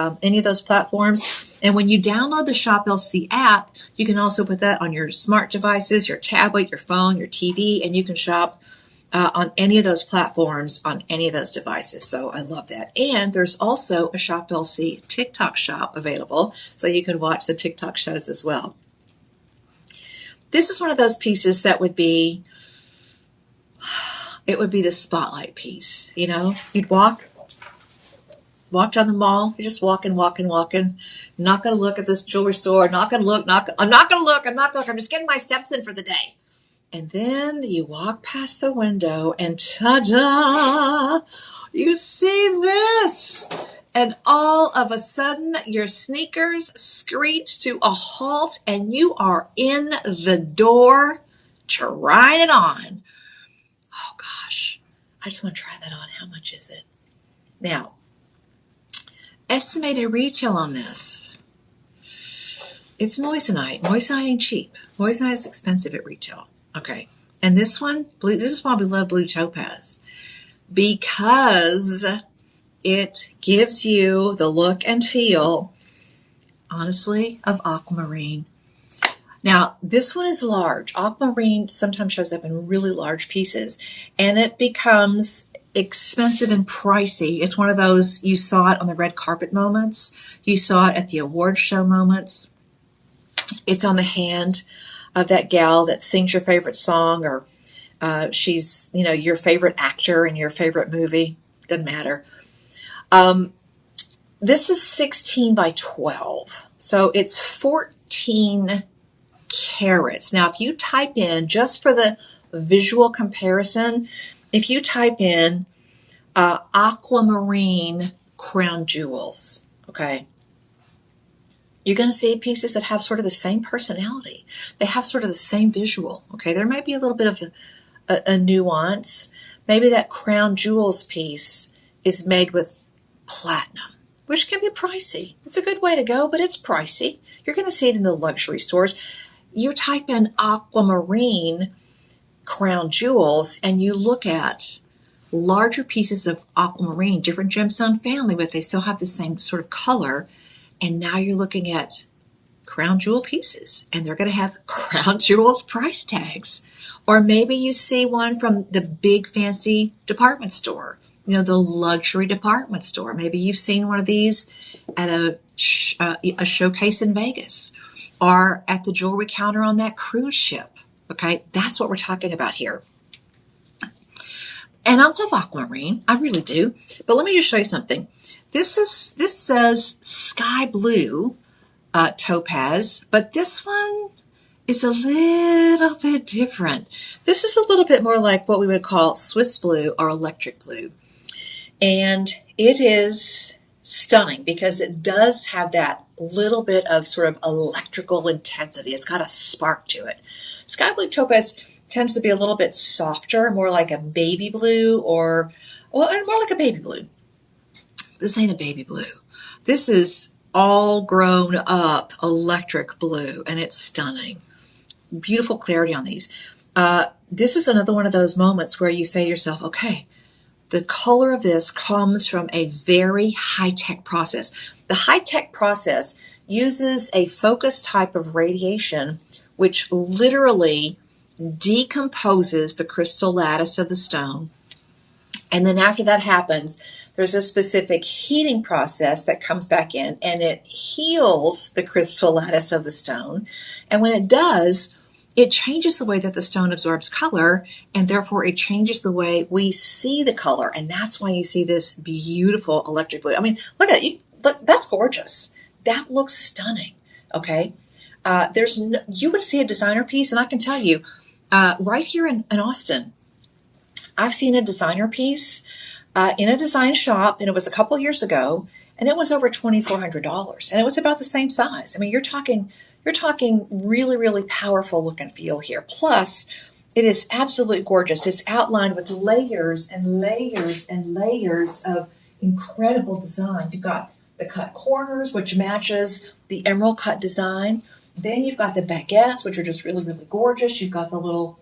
platforms. And when you download the Shop LC app, you can also put that on your smart devices, your tablet, your phone, your TV, and you can shop on any of those platforms, on any of those devices. So I love that. And there's also a Shop LC TikTok shop available, so you can watch the TikTok shows as well. This is one of those pieces that would be the spotlight piece. You know, you'd walk down the mall. You're just walking. Not going to look at this jewelry store. I'm not going to look. I'm just getting my steps in for the day. And then you walk past the window and ta-da! You see this. And all of a sudden, your sneakers screech to a halt and you are in the door trying it on. Oh gosh, I just want to try that on. How much is it? Now, estimated retail on this. It's moissanite. Moissanite ain't cheap. Moissanite is expensive at retail. Okay. And this one, this is why we love blue topaz. Because it gives you the look and feel, honestly, of aquamarine. Now, this one is large. Aquamarine sometimes shows up in really large pieces, and it becomes expensive and pricey. It's one of those, you saw it on the red carpet moments. You saw it at the award show moments. It's on the hand of that gal that sings your favorite song, or she's, your favorite actor in your favorite movie. Doesn't matter. This is 16 by 12. So it's 14 carats. Now, if you type in, just for the visual comparison, if you type in aquamarine crown jewels, okay, you're going to see pieces that have sort of the same personality. They have sort of the same visual, okay? There might be a little bit of a nuance. Maybe that crown jewels piece is made with platinum, which can be pricey. It's a good way to go, but it's pricey. You're going to see it in the luxury stores. You type in aquamarine crown jewels and you look at larger pieces of aquamarine, different gemstone family, but they still have the same sort of color. And now you're looking at crown jewel pieces, and they're going to have crown jewels price tags. Or maybe you see one from the big fancy department store, the luxury department store. Maybe you've seen one of these at a showcase in Vegas, or at the jewelry counter on that cruise ship. Okay, that's what we're talking about here. And I love aquamarine, I really do. But let me just show you something. This says sky blue topaz, but this one is a little bit different. This is a little bit more like what we would call Swiss blue or electric blue. And it is stunning because it does have that little bit of sort of electrical intensity. It's got a spark to it. Sky blue topaz tends to be a little bit softer, more like a baby blue, more like a baby blue. This ain't a baby blue. This is all grown up electric blue, and it's stunning. Beautiful clarity on these. This is another one of those moments where you say to yourself, okay, the color of this comes from a very high-tech process. The high-tech process uses a focus type of radiation, which literally decomposes the crystal lattice of the stone. And then after that happens, there's a specific heating process that comes back in, and it heals the crystal lattice of the stone. And when it does, it changes the way that the stone absorbs color, and therefore it changes the way we see the color. And that's why you see this beautiful electric blue. I mean, look at it. Look, that's gorgeous. That looks stunning. Okay. You would see a designer piece, and I can tell you, right here in Austin, I've seen a designer piece in a design shop, and it was a couple years ago, and it was over $2,400, and it was about the same size. I mean, you're talking really, really powerful look and feel here. Plus, it is absolutely gorgeous. It's outlined with layers and layers and layers of incredible design. You've got the cut corners, which matches the emerald cut design. Then you've got the baguettes, which are just really, really gorgeous. You've got the little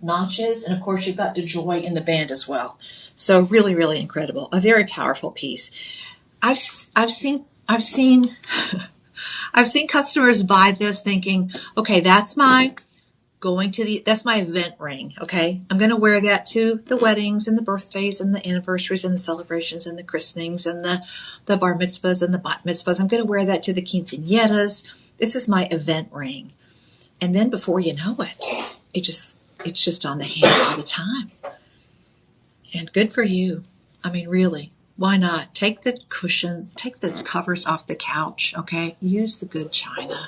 notches, and of course you've got the joy in the band as well. So really, really incredible. A very powerful piece. I've seen I've seen customers buy this thinking, okay, that's my event ring. Okay, I'm going to wear that to the weddings and the birthdays and the anniversaries and the celebrations and the christenings and the bar mitzvahs and the bat mitzvahs. I'm going to wear that to the quinceañeras. This is my event ring. And then before you know it, it's just on the hand all the time. And good for you. I mean, really, why not? Take the cushion, take the covers off the couch, okay? Use the good china.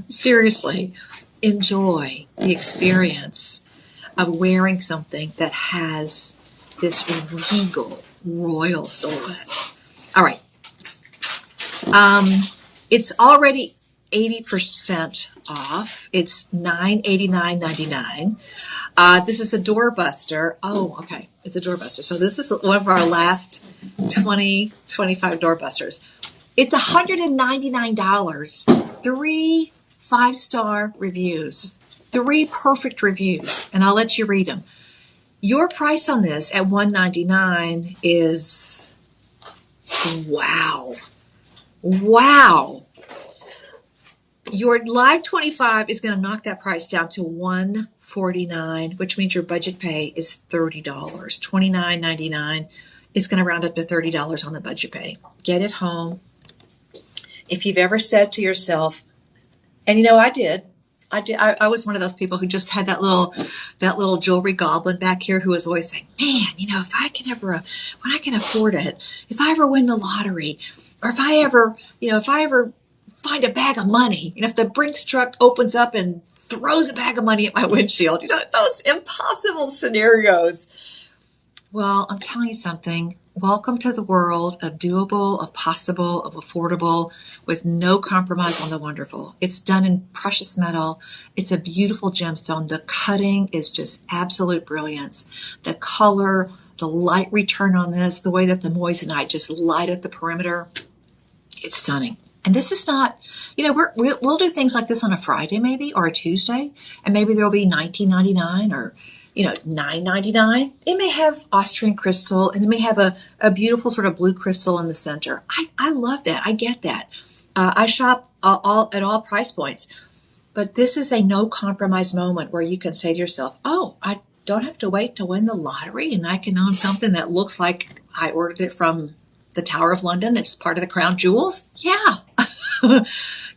Seriously, enjoy the experience of wearing something that has this regal, royal silhouette. All right. It's already 80% off. It's $989.99. This is a doorbuster. Oh, okay. It's a doorbuster. So this is one of our last 25 doorbusters. It's $199. 3 5-star reviews. 3 perfect reviews. And I'll let you read them. Your price on this at $199 is, wow. Wow. Your Live 25 is going to knock that price down to $149, which means your budget pay is $30, $29.99. It's going to round up to $30 on the budget pay. Get it home. If you've ever said to yourself, and I did. I was one of those people who just had that little jewelry goblin back here who was always saying, man, if I can ever, when I can afford it, if I ever win the lottery, or if I ever find a bag of money, and if the Brinks truck opens up and throws a bag of money at my windshield, those impossible scenarios. Well, I'm telling you something. Welcome to the world of doable, of possible, of affordable, with no compromise on the wonderful. It's done in precious metal. It's a beautiful gemstone. The cutting is just absolute brilliance. The color, the light return on this, the way that the moissanite just light up the perimeter, it's stunning. And this is not, we'll do things like this on a Friday maybe, or a Tuesday, and maybe there'll be $19.99 or $9.99. It may have Austrian crystal, and it may have a beautiful sort of blue crystal in the center. I love that. I get that. I shop at all price points, but this is a no compromise moment where you can say to yourself, oh, I don't have to wait to win the lottery, and I can own something that looks like I ordered it from the Tower of London. It's part of the crown jewels. Yeah.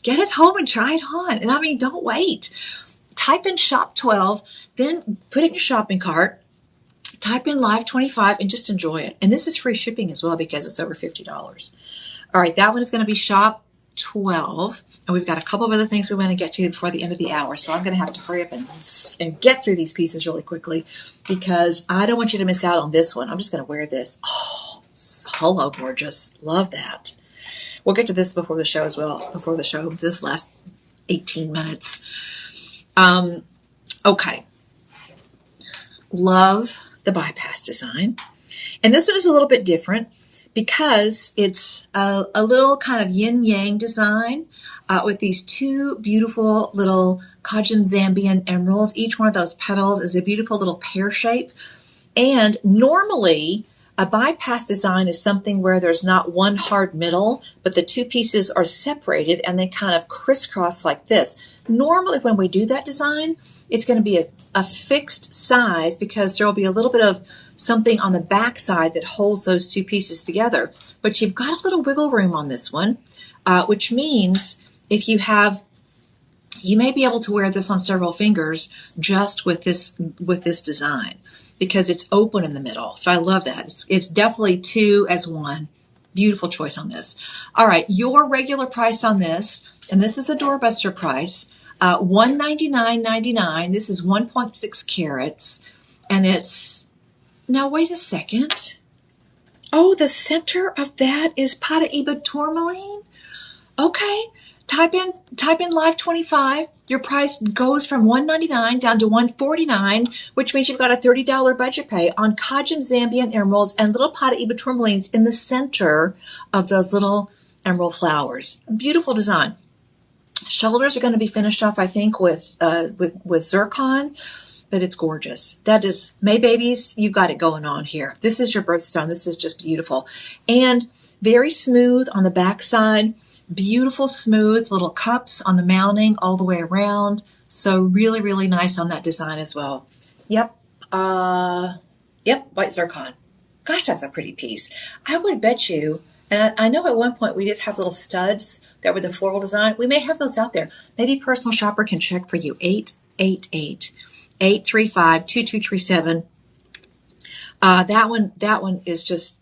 Get it home and try it on. And don't wait. Type in shop 12, then put it in your shopping cart, type in Live 25, and just enjoy it. And this is free shipping as well because it's over $50. All right, that one is going to be shop 12. And we've got a couple of other things we want to get to before the end of the hour. So I'm going to have to hurry up and get through these pieces really quickly because I don't want you to miss out on this one. I'm just going to wear this. Oh, hello, gorgeous. Love that. We'll get to this before the show as well. Before the show, this last 18 minutes. Okay. Love the bypass design. And this one is a little bit different because it's a little kind of yin-yang design with these two beautiful little Kajim Zambian emeralds. Each one of those petals is a beautiful little pear shape. And normally, a bypass design is something where there's not one hard middle, but the two pieces are separated and they kind of crisscross like this. Normally, when we do that design, it's going to be a fixed size because there will be a little bit of something on the back side that holds those two pieces together. But you've got a little wiggle room on this one, which means if you may be able to wear this on several fingers just with this design, because it's open in the middle. So I love that. It's definitely 2 as 1. Beautiful choice on this. All right, your regular price on this, and this is a doorbuster price, $199.99. This is 1.6 carats, and it's, now wait a second. Oh, the center of that is Paraíba tourmaline? Okay, type in Live 25. Your price goes from $199 down to $149, which means you've got a $30 budget pay on Kajim Zambian emeralds and little Paraíba tourmalines in the center of those little emerald flowers. Beautiful design. Shoulders are going to be finished off, I think, with zircon, but it's gorgeous. That is, May babies, you've got it going on here. This is your birthstone. This is just beautiful. And very smooth on the back side. Beautiful, smooth little cups on the mounting all the way around. So really, really nice on that design as well. Yep. White zircon. Gosh, that's a pretty piece. I would bet you, and I know at one point we did have little studs that were the floral design. We may have those out there. Maybe Personal Shopper can check for you. 888-835-2237. That one is just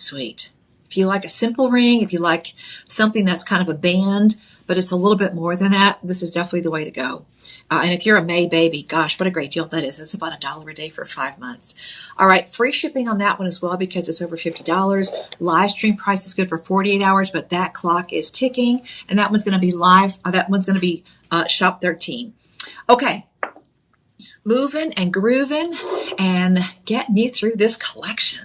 sweet. If you like a simple ring, if you like something that's kind of a band, but it's a little bit more than that, this is definitely the way to go. And if you're a May baby, gosh, what a great deal that is. It's about $1 a day for 5 months. All right, free shipping on that one as well because it's over $50. Live stream price is good for 48 hours, but that clock is ticking, and that one's going to be live. That one's going to be shop 13. Okay, moving and grooving and getting you through this collection.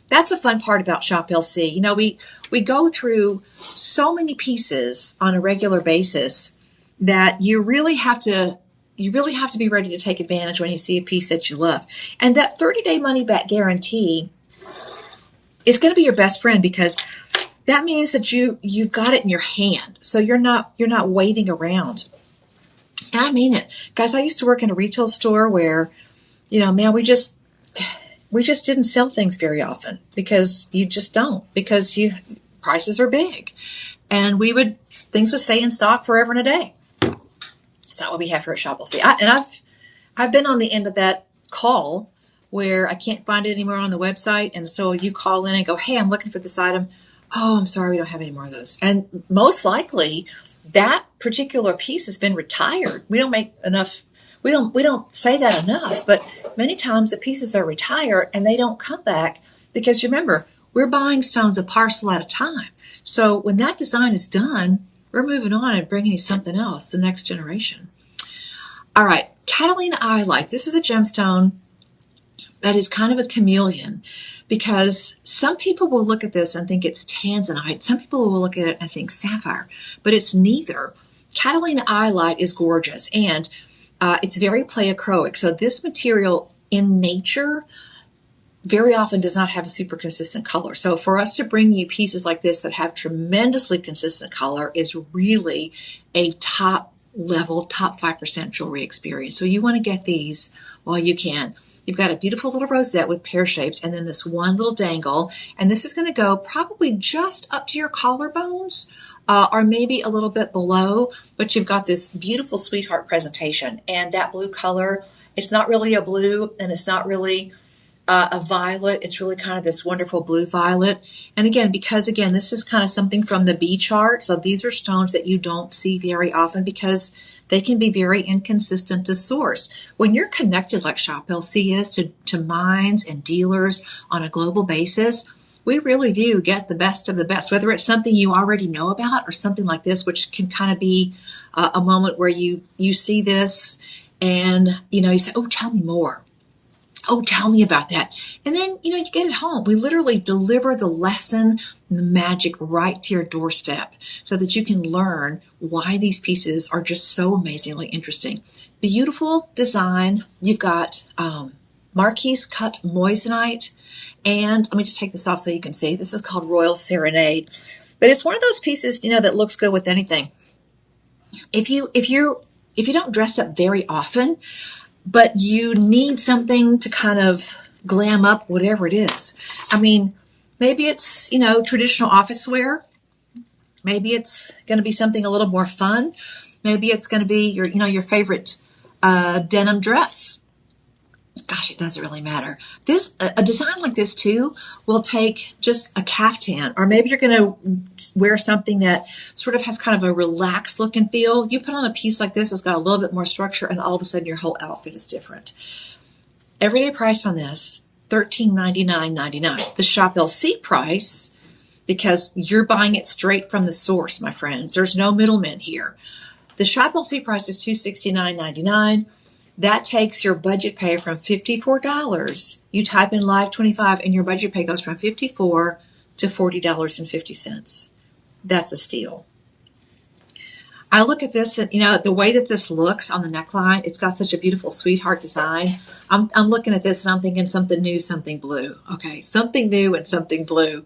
That's the fun part about Shop LC. We go through so many pieces on a regular basis that you really have to you really have to be ready to take advantage when you see a piece that you love. And that 30-day money-back guarantee is going to be your best friend, because that means that you've got it in your hand. So you're not waiting around. And I mean it. Guys, I used to work in a retail store where, man, we just didn't sell things very often, because you just don't, because prices are big. And things would stay in stock forever and a day. It's not what we have here at Shop LC. I've been on the end of that call where I can't find it anymore on the website. And so you call in and go, hey, I'm looking for this item. Oh, I'm sorry, we don't have any more of those. And most likely that particular piece has been retired. We don't make enough. We don't say that enough, but many times the pieces are retired and they don't come back, because remember, we're buying stones a parcel at a time. So when that design is done, we're moving on and bringing you something else, the next generation. All right, Catalina Iolite. This is a gemstone that is kind of a chameleon, because some people will look at this and think it's tanzanite. Some people will look at it and think sapphire, but it's neither. Catalina Iolite is gorgeous, and it's very pleochroic. So this material in nature very often does not have a super consistent color. So for us to bring you pieces like this that have tremendously consistent color is really a top level, top 5% jewelry experience. So you want to get these while you can. You've got a beautiful little rosette with pear shapes, and then this one little dangle. And this is going to go probably just up to your collarbones, or maybe a little bit below. But you've got this beautiful sweetheart presentation. And that blue color, it's not really a blue, and it's not really a violet. It's really kind of this wonderful blue violet. And again, because this is kind of something from the B chart. So these are stones that you don't see very often, because they can be very inconsistent to source. When you're connected like Shop LC is to mines and dealers on a global basis, we really do get the best of the best, whether it's something you already know about or something like this, which can kind of be a moment where you see this and, you say, oh, tell me more. Oh, tell me about that. And then, you get it home. We literally deliver the lesson, the magic right to your doorstep, so that you can learn why these pieces are just so amazingly interesting. Beautiful design. You've got Marquise cut moissanite. And let me just take this off so you can see. This is called Royal Serenade. But it's one of those pieces, that looks good with anything. If you don't dress up very often, but you need something to kind of glam up whatever it is. I mean, maybe it's, traditional office wear. Maybe it's going to be something a little more fun. Maybe it's going to be your favorite denim dress. Gosh, it doesn't really matter. A design like this too will take just a caftan, or maybe you're going to wear something that sort of has kind of a relaxed look and feel. You put on a piece like this, it's got a little bit more structure, and all of a sudden your whole outfit is different. Everyday price on this, $1399.99. The Shop LC price, because you're buying it straight from the source, my friends. There's no middlemen here. The Shop LC price is $269.99. That takes your budget pay from $54. You type in Live 25 and your budget pay goes from $54 to $40.50. That's a steal. I look at this and, the way that this looks on the neckline, it's got such a beautiful sweetheart design. I'm looking at this and I'm thinking something new, something blue. Okay, something new and something blue.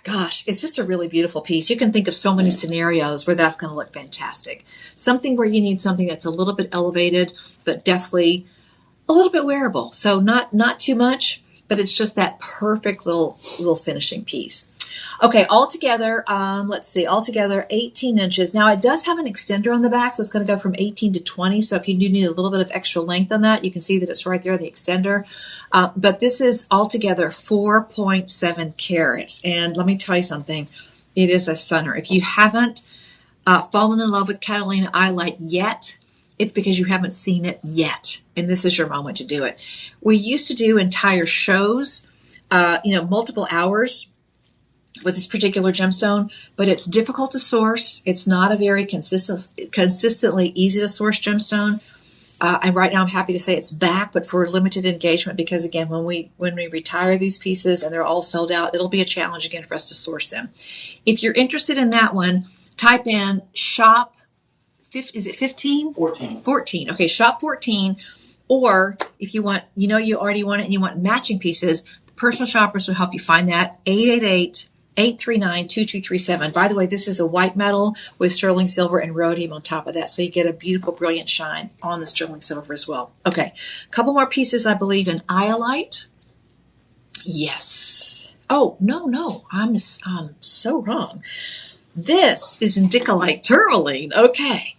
Gosh, it's just a really beautiful piece. You can think of so many scenarios where that's going to look fantastic. Something where you need something that's a little bit elevated, but definitely a little bit wearable. So not too much, but it's just that perfect little finishing piece. Okay, altogether, altogether 18 inches. Now it does have an extender on the back, so it's going to go from 18 to 20. So if you do need a little bit of extra length on that, you can see that it's right there, the extender. But this is altogether 4.7 carats. And let me tell you something, it is a stunner. If you haven't fallen in love with Catalina Iolite yet, it's because you haven't seen it yet. And this is your moment to do it. We used to do entire shows, multiple hours with this particular gemstone, but it's difficult to source. It's not a very consistently easy to source gemstone. And right now I'm happy to say it's back, but for limited engagement, because again, when we retire these pieces and they're all sold out, it'll be a challenge again for us to source them. If you're interested in that one, type in Shop is it 15? 14. 14. Okay, shop 14. Or if you want, you already want it and you want matching pieces, the personal shoppers will help you find that. 888-839-2237. By the way, this is the white metal with sterling silver and rhodium on top of that. So you get a beautiful, brilliant shine on the sterling silver as well. Okay, a couple more pieces, I believe, in iolite. Yes. Oh, no, I'm so wrong. This is indicolite tourmaline. Okay.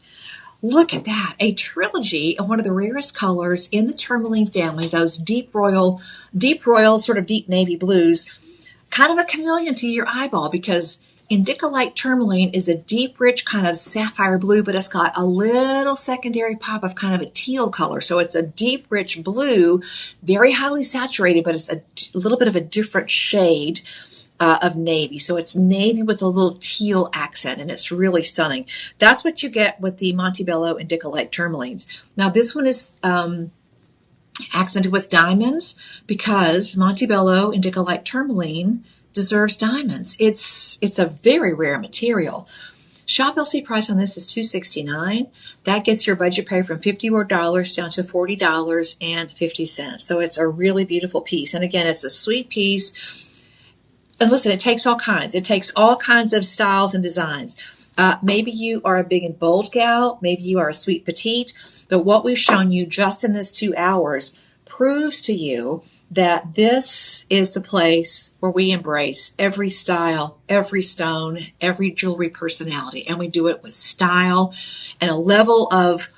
Look at that. A trilogy of one of the rarest colors in the tourmaline family, those deep royal, sort of deep navy blues, kind of a chameleon to your eyeball because indicolite tourmaline is a deep, rich kind of sapphire blue, but it's got a little secondary pop of kind of a teal color. So it's a deep, rich blue, very highly saturated, but it's a little bit of a different shade of navy. So it's navy with a little teal accent, and it's really stunning. That's what you get with the Montebello indicolite tourmalines. Now this one is accented with diamonds because Montebello indicolite tourmaline deserves diamonds. It's a very rare material. Shop LC price on this is $269. That gets your budget pay from $50 down to $40.50. So it's a really beautiful piece. And again, it's a sweet piece. And listen, it takes all kinds. It takes all kinds of styles and designs. Maybe you are a big and bold gal. Maybe you are a sweet petite. But what we've shown you just in this 2 hours proves to you that this is the place where we embrace every style, every stone, every jewelry personality. And we do it with style and a level of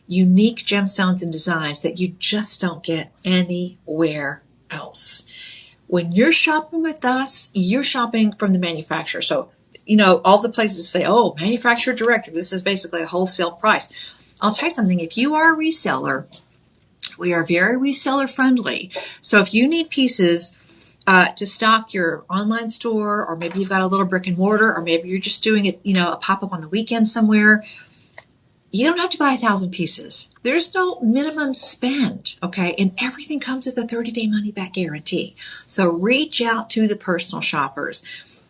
unique gemstones and designs that you just don't get anywhere else. When you're shopping with us, you're shopping from the manufacturer. So, all the places say, oh, manufacturer direct, this is basically a wholesale price. I'll tell you something. If you are a reseller, we are very reseller friendly. So if you need pieces to stock your online store, or maybe you've got a little brick and mortar, or maybe you're just doing it, a pop-up on the weekend somewhere, you don't have to buy 1,000 pieces. There's no minimum spend, okay? And everything comes with a 30-day money-back guarantee. So reach out to the personal shoppers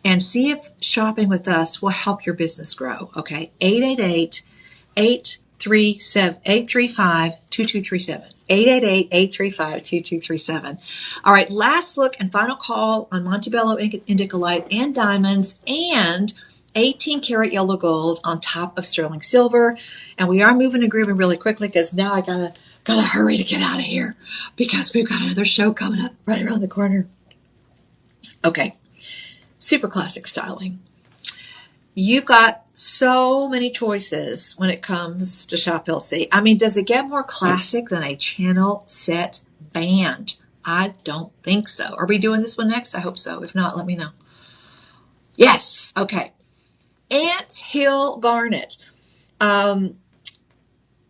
and see if shopping with us will help your business grow, okay? 888-835-2237. 888-835-2237. All right, last look and final call on Montebello indicolite and diamonds and 18 karat yellow gold on top of sterling silver. And we are moving and grooving really quickly because now I gotta hurry to get out of here because we've got another show coming up right around the corner. Okay, super classic styling. You've got so many choices when it comes to Shop LC. I mean, does it get more classic than a channel set band? I don't think so. Are we doing this one next? I hope so. If not, let me know. Yes. Okay. Ant Hill Garnet.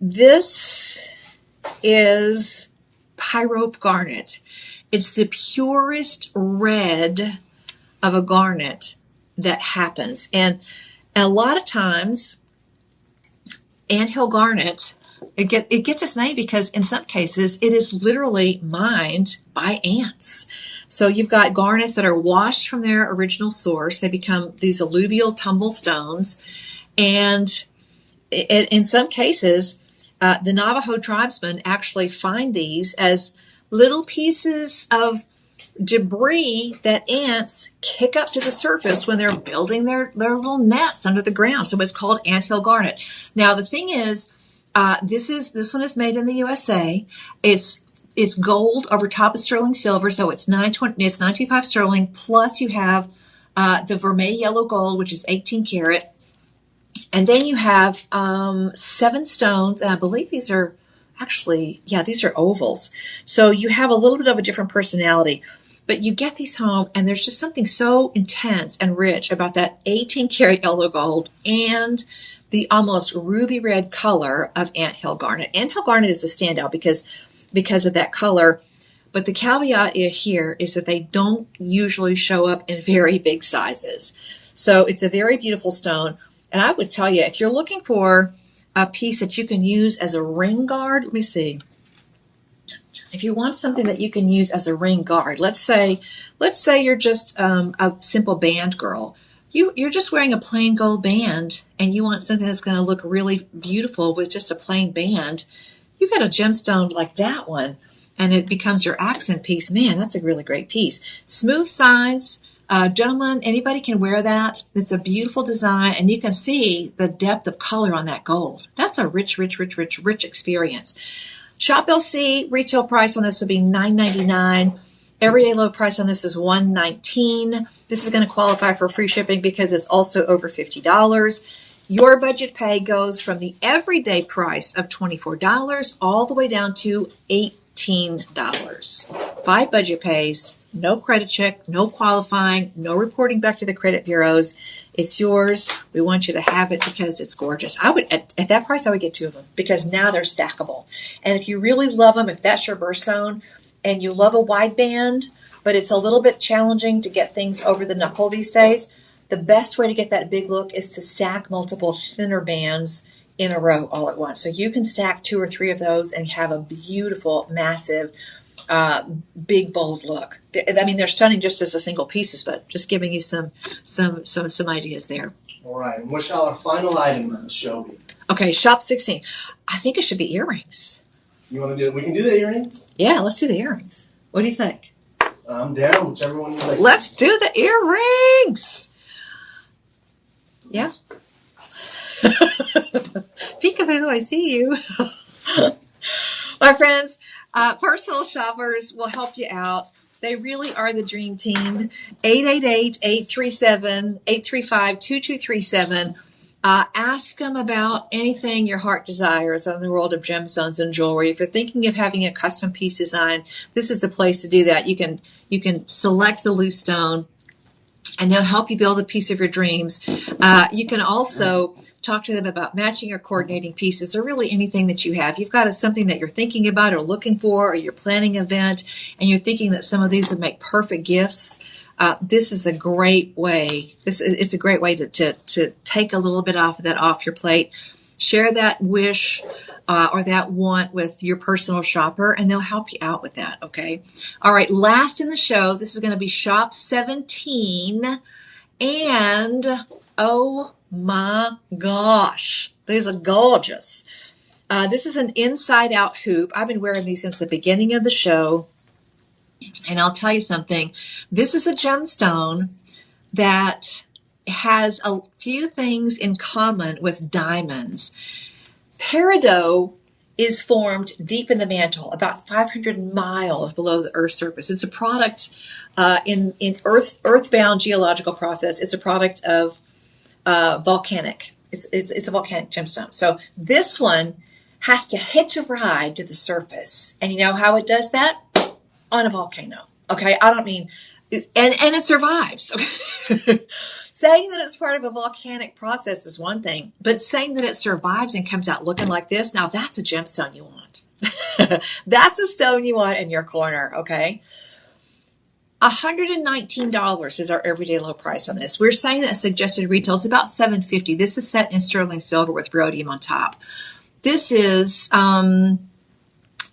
This is pyrope garnet. It's the purest red of a garnet that happens. And a lot of times, anthill garnet, it gets its name because in some cases it is literally mined by ants. So you've got garnets that are washed from their original source. They become these alluvial tumble stones. And in some cases, the Navajo tribesmen actually find these as little pieces of debris that ants kick up to the surface when they're building their little nests under the ground. So it's called anthill garnet. Now, the thing is, this one is made in the USA. It's gold over top of sterling silver, so it's $925 sterling. Plus, you have the vermeil yellow gold, which is 18 karat, and then you have 7 stones, and I believe these are these are ovals. So you have a little bit of a different personality, but you get these home, and there's just something so intense and rich about that 18 karat yellow gold and the almost ruby red color of anthill garnet. Anthill garnet is a standout because of that color. But the caveat here is that they don't usually show up in very big sizes. So it's a very beautiful stone. And I would tell you, if you're looking for a piece that you can use as a ring guard, let me see. If you want something that you can use as a ring guard, let's say you're just a simple band girl. you're just wearing a plain gold band and you want something that's going to look really beautiful with just a plain band, you got a gemstone like that one and it becomes your accent piece. Man, that's a really great piece. Smooth sides. Gentlemen, anybody can wear that. It's a beautiful design and you can see the depth of color on that gold. That's a rich experience. Shop LC, retail price on this would be $9.99. Everyday low price on this is $119. This is going to qualify for free shipping because it's also over $50. Your budget pay goes from the everyday price of $24 all the way down to $18. 5 budget pays, no credit check, no qualifying, no reporting back to the credit bureaus. It's yours. We want you to have it because it's gorgeous. I would at that price, I would get 2 of them because now they're stackable. And if you really love them, if that's your birthstone, and you love a wide band, but it's a little bit challenging to get things over the knuckle these days, the best way to get that big look is to stack multiple thinner bands in a row all at once. So you can stack 2 or 3 of those and have a beautiful, massive, big, bold look. I mean, they're stunning just as a single pieces, but just giving you some ideas there. All right. And what shall our final item on the show be? Okay, shop 16. I think it should be earrings. You want to do it? We can do the earrings? Yeah, let's do the earrings. What do you think? I'm down. Whichever one you like. Let's do the earrings. Yeah. Peekaboo, I see you. My friends, personal shoppers will help you out. They really are the dream team. 888-837-835-2237. Ask them about anything your heart desires on the world of gemstones and jewelry. If you're thinking of having a custom piece design, this is the place to do that. You can select the loose stone, and they'll help you build a piece of your dreams. You can also talk to them about matching or coordinating pieces, or really anything that you have. You've got something that you're thinking about or looking for, or you're planning an event, and you're thinking that some of these would make perfect gifts. This is a great way. It's a great way to take a little bit off your plate. Share that wish or that want with your personal shopper, and they'll help you out with that. Okay. All right. Last in the show, this is going to be shop 17, and oh my gosh, these are gorgeous. This is an inside out hoop. I've been wearing these since the beginning of the show. And I'll tell you something, this is a gemstone that has a few things in common with diamonds. Peridot is formed deep in the mantle, about 500 miles below the Earth's surface. It's a product in earthbound geological process. It's a product of volcanic. It's a volcanic gemstone. So this one has to hitch a ride to the surface. And you know how it does that? On a volcano. Okay. I don't mean, and it survives. Okay? Saying that it's part of a volcanic process is one thing, but saying that it survives and comes out looking like this, now that's a gemstone you want. That's a stone you want in your corner. Okay. $119 is our everyday low price on this. We're saying that suggested retail is about $750. This is set in sterling silver with rhodium on top. This is,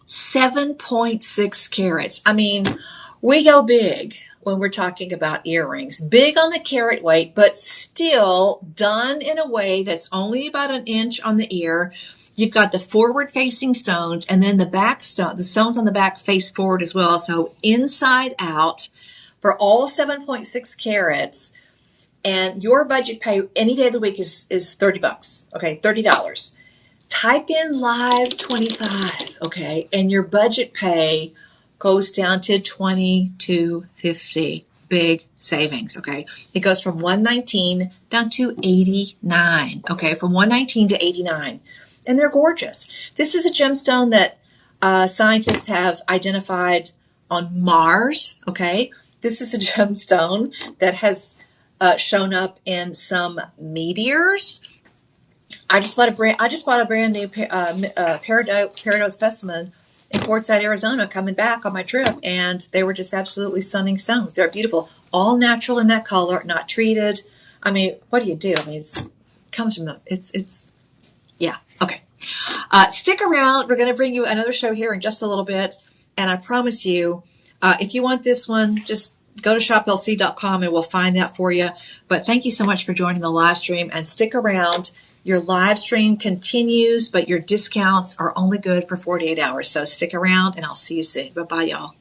7.6 carats. I mean, we go big when we're talking about earrings. Big on the carat weight, but still done in a way that's only about an inch on the ear. You've got the forward facing stones, and then the stones on the back face forward as well. So inside out for all 7.6 carats. And your budget pay any day of the week is $30. Okay, $30. Type in live 25, okay, and your budget pay goes down to $22.50. Big savings, okay. It goes from $119 down to $89, okay, from $119 to $89, and they're gorgeous. This is a gemstone that scientists have identified on Mars, okay. This is a gemstone that has shown up in some meteors. I just bought a brand new Peridot specimen in Quartzsite, Arizona, coming back on my trip, and they were just absolutely stunning stones. They're beautiful, all natural in that color, not treated. I mean, what do you do? I mean, yeah, okay. Stick around. We're going to bring you another show here in just a little bit, and I promise you, if you want this one, just go to shoplc.com and we'll find that for you. But thank you so much for joining the live stream, and stick around. Your live stream continues, but your discounts are only good for 48 hours. So stick around, and I'll see you soon. Bye-bye, y'all.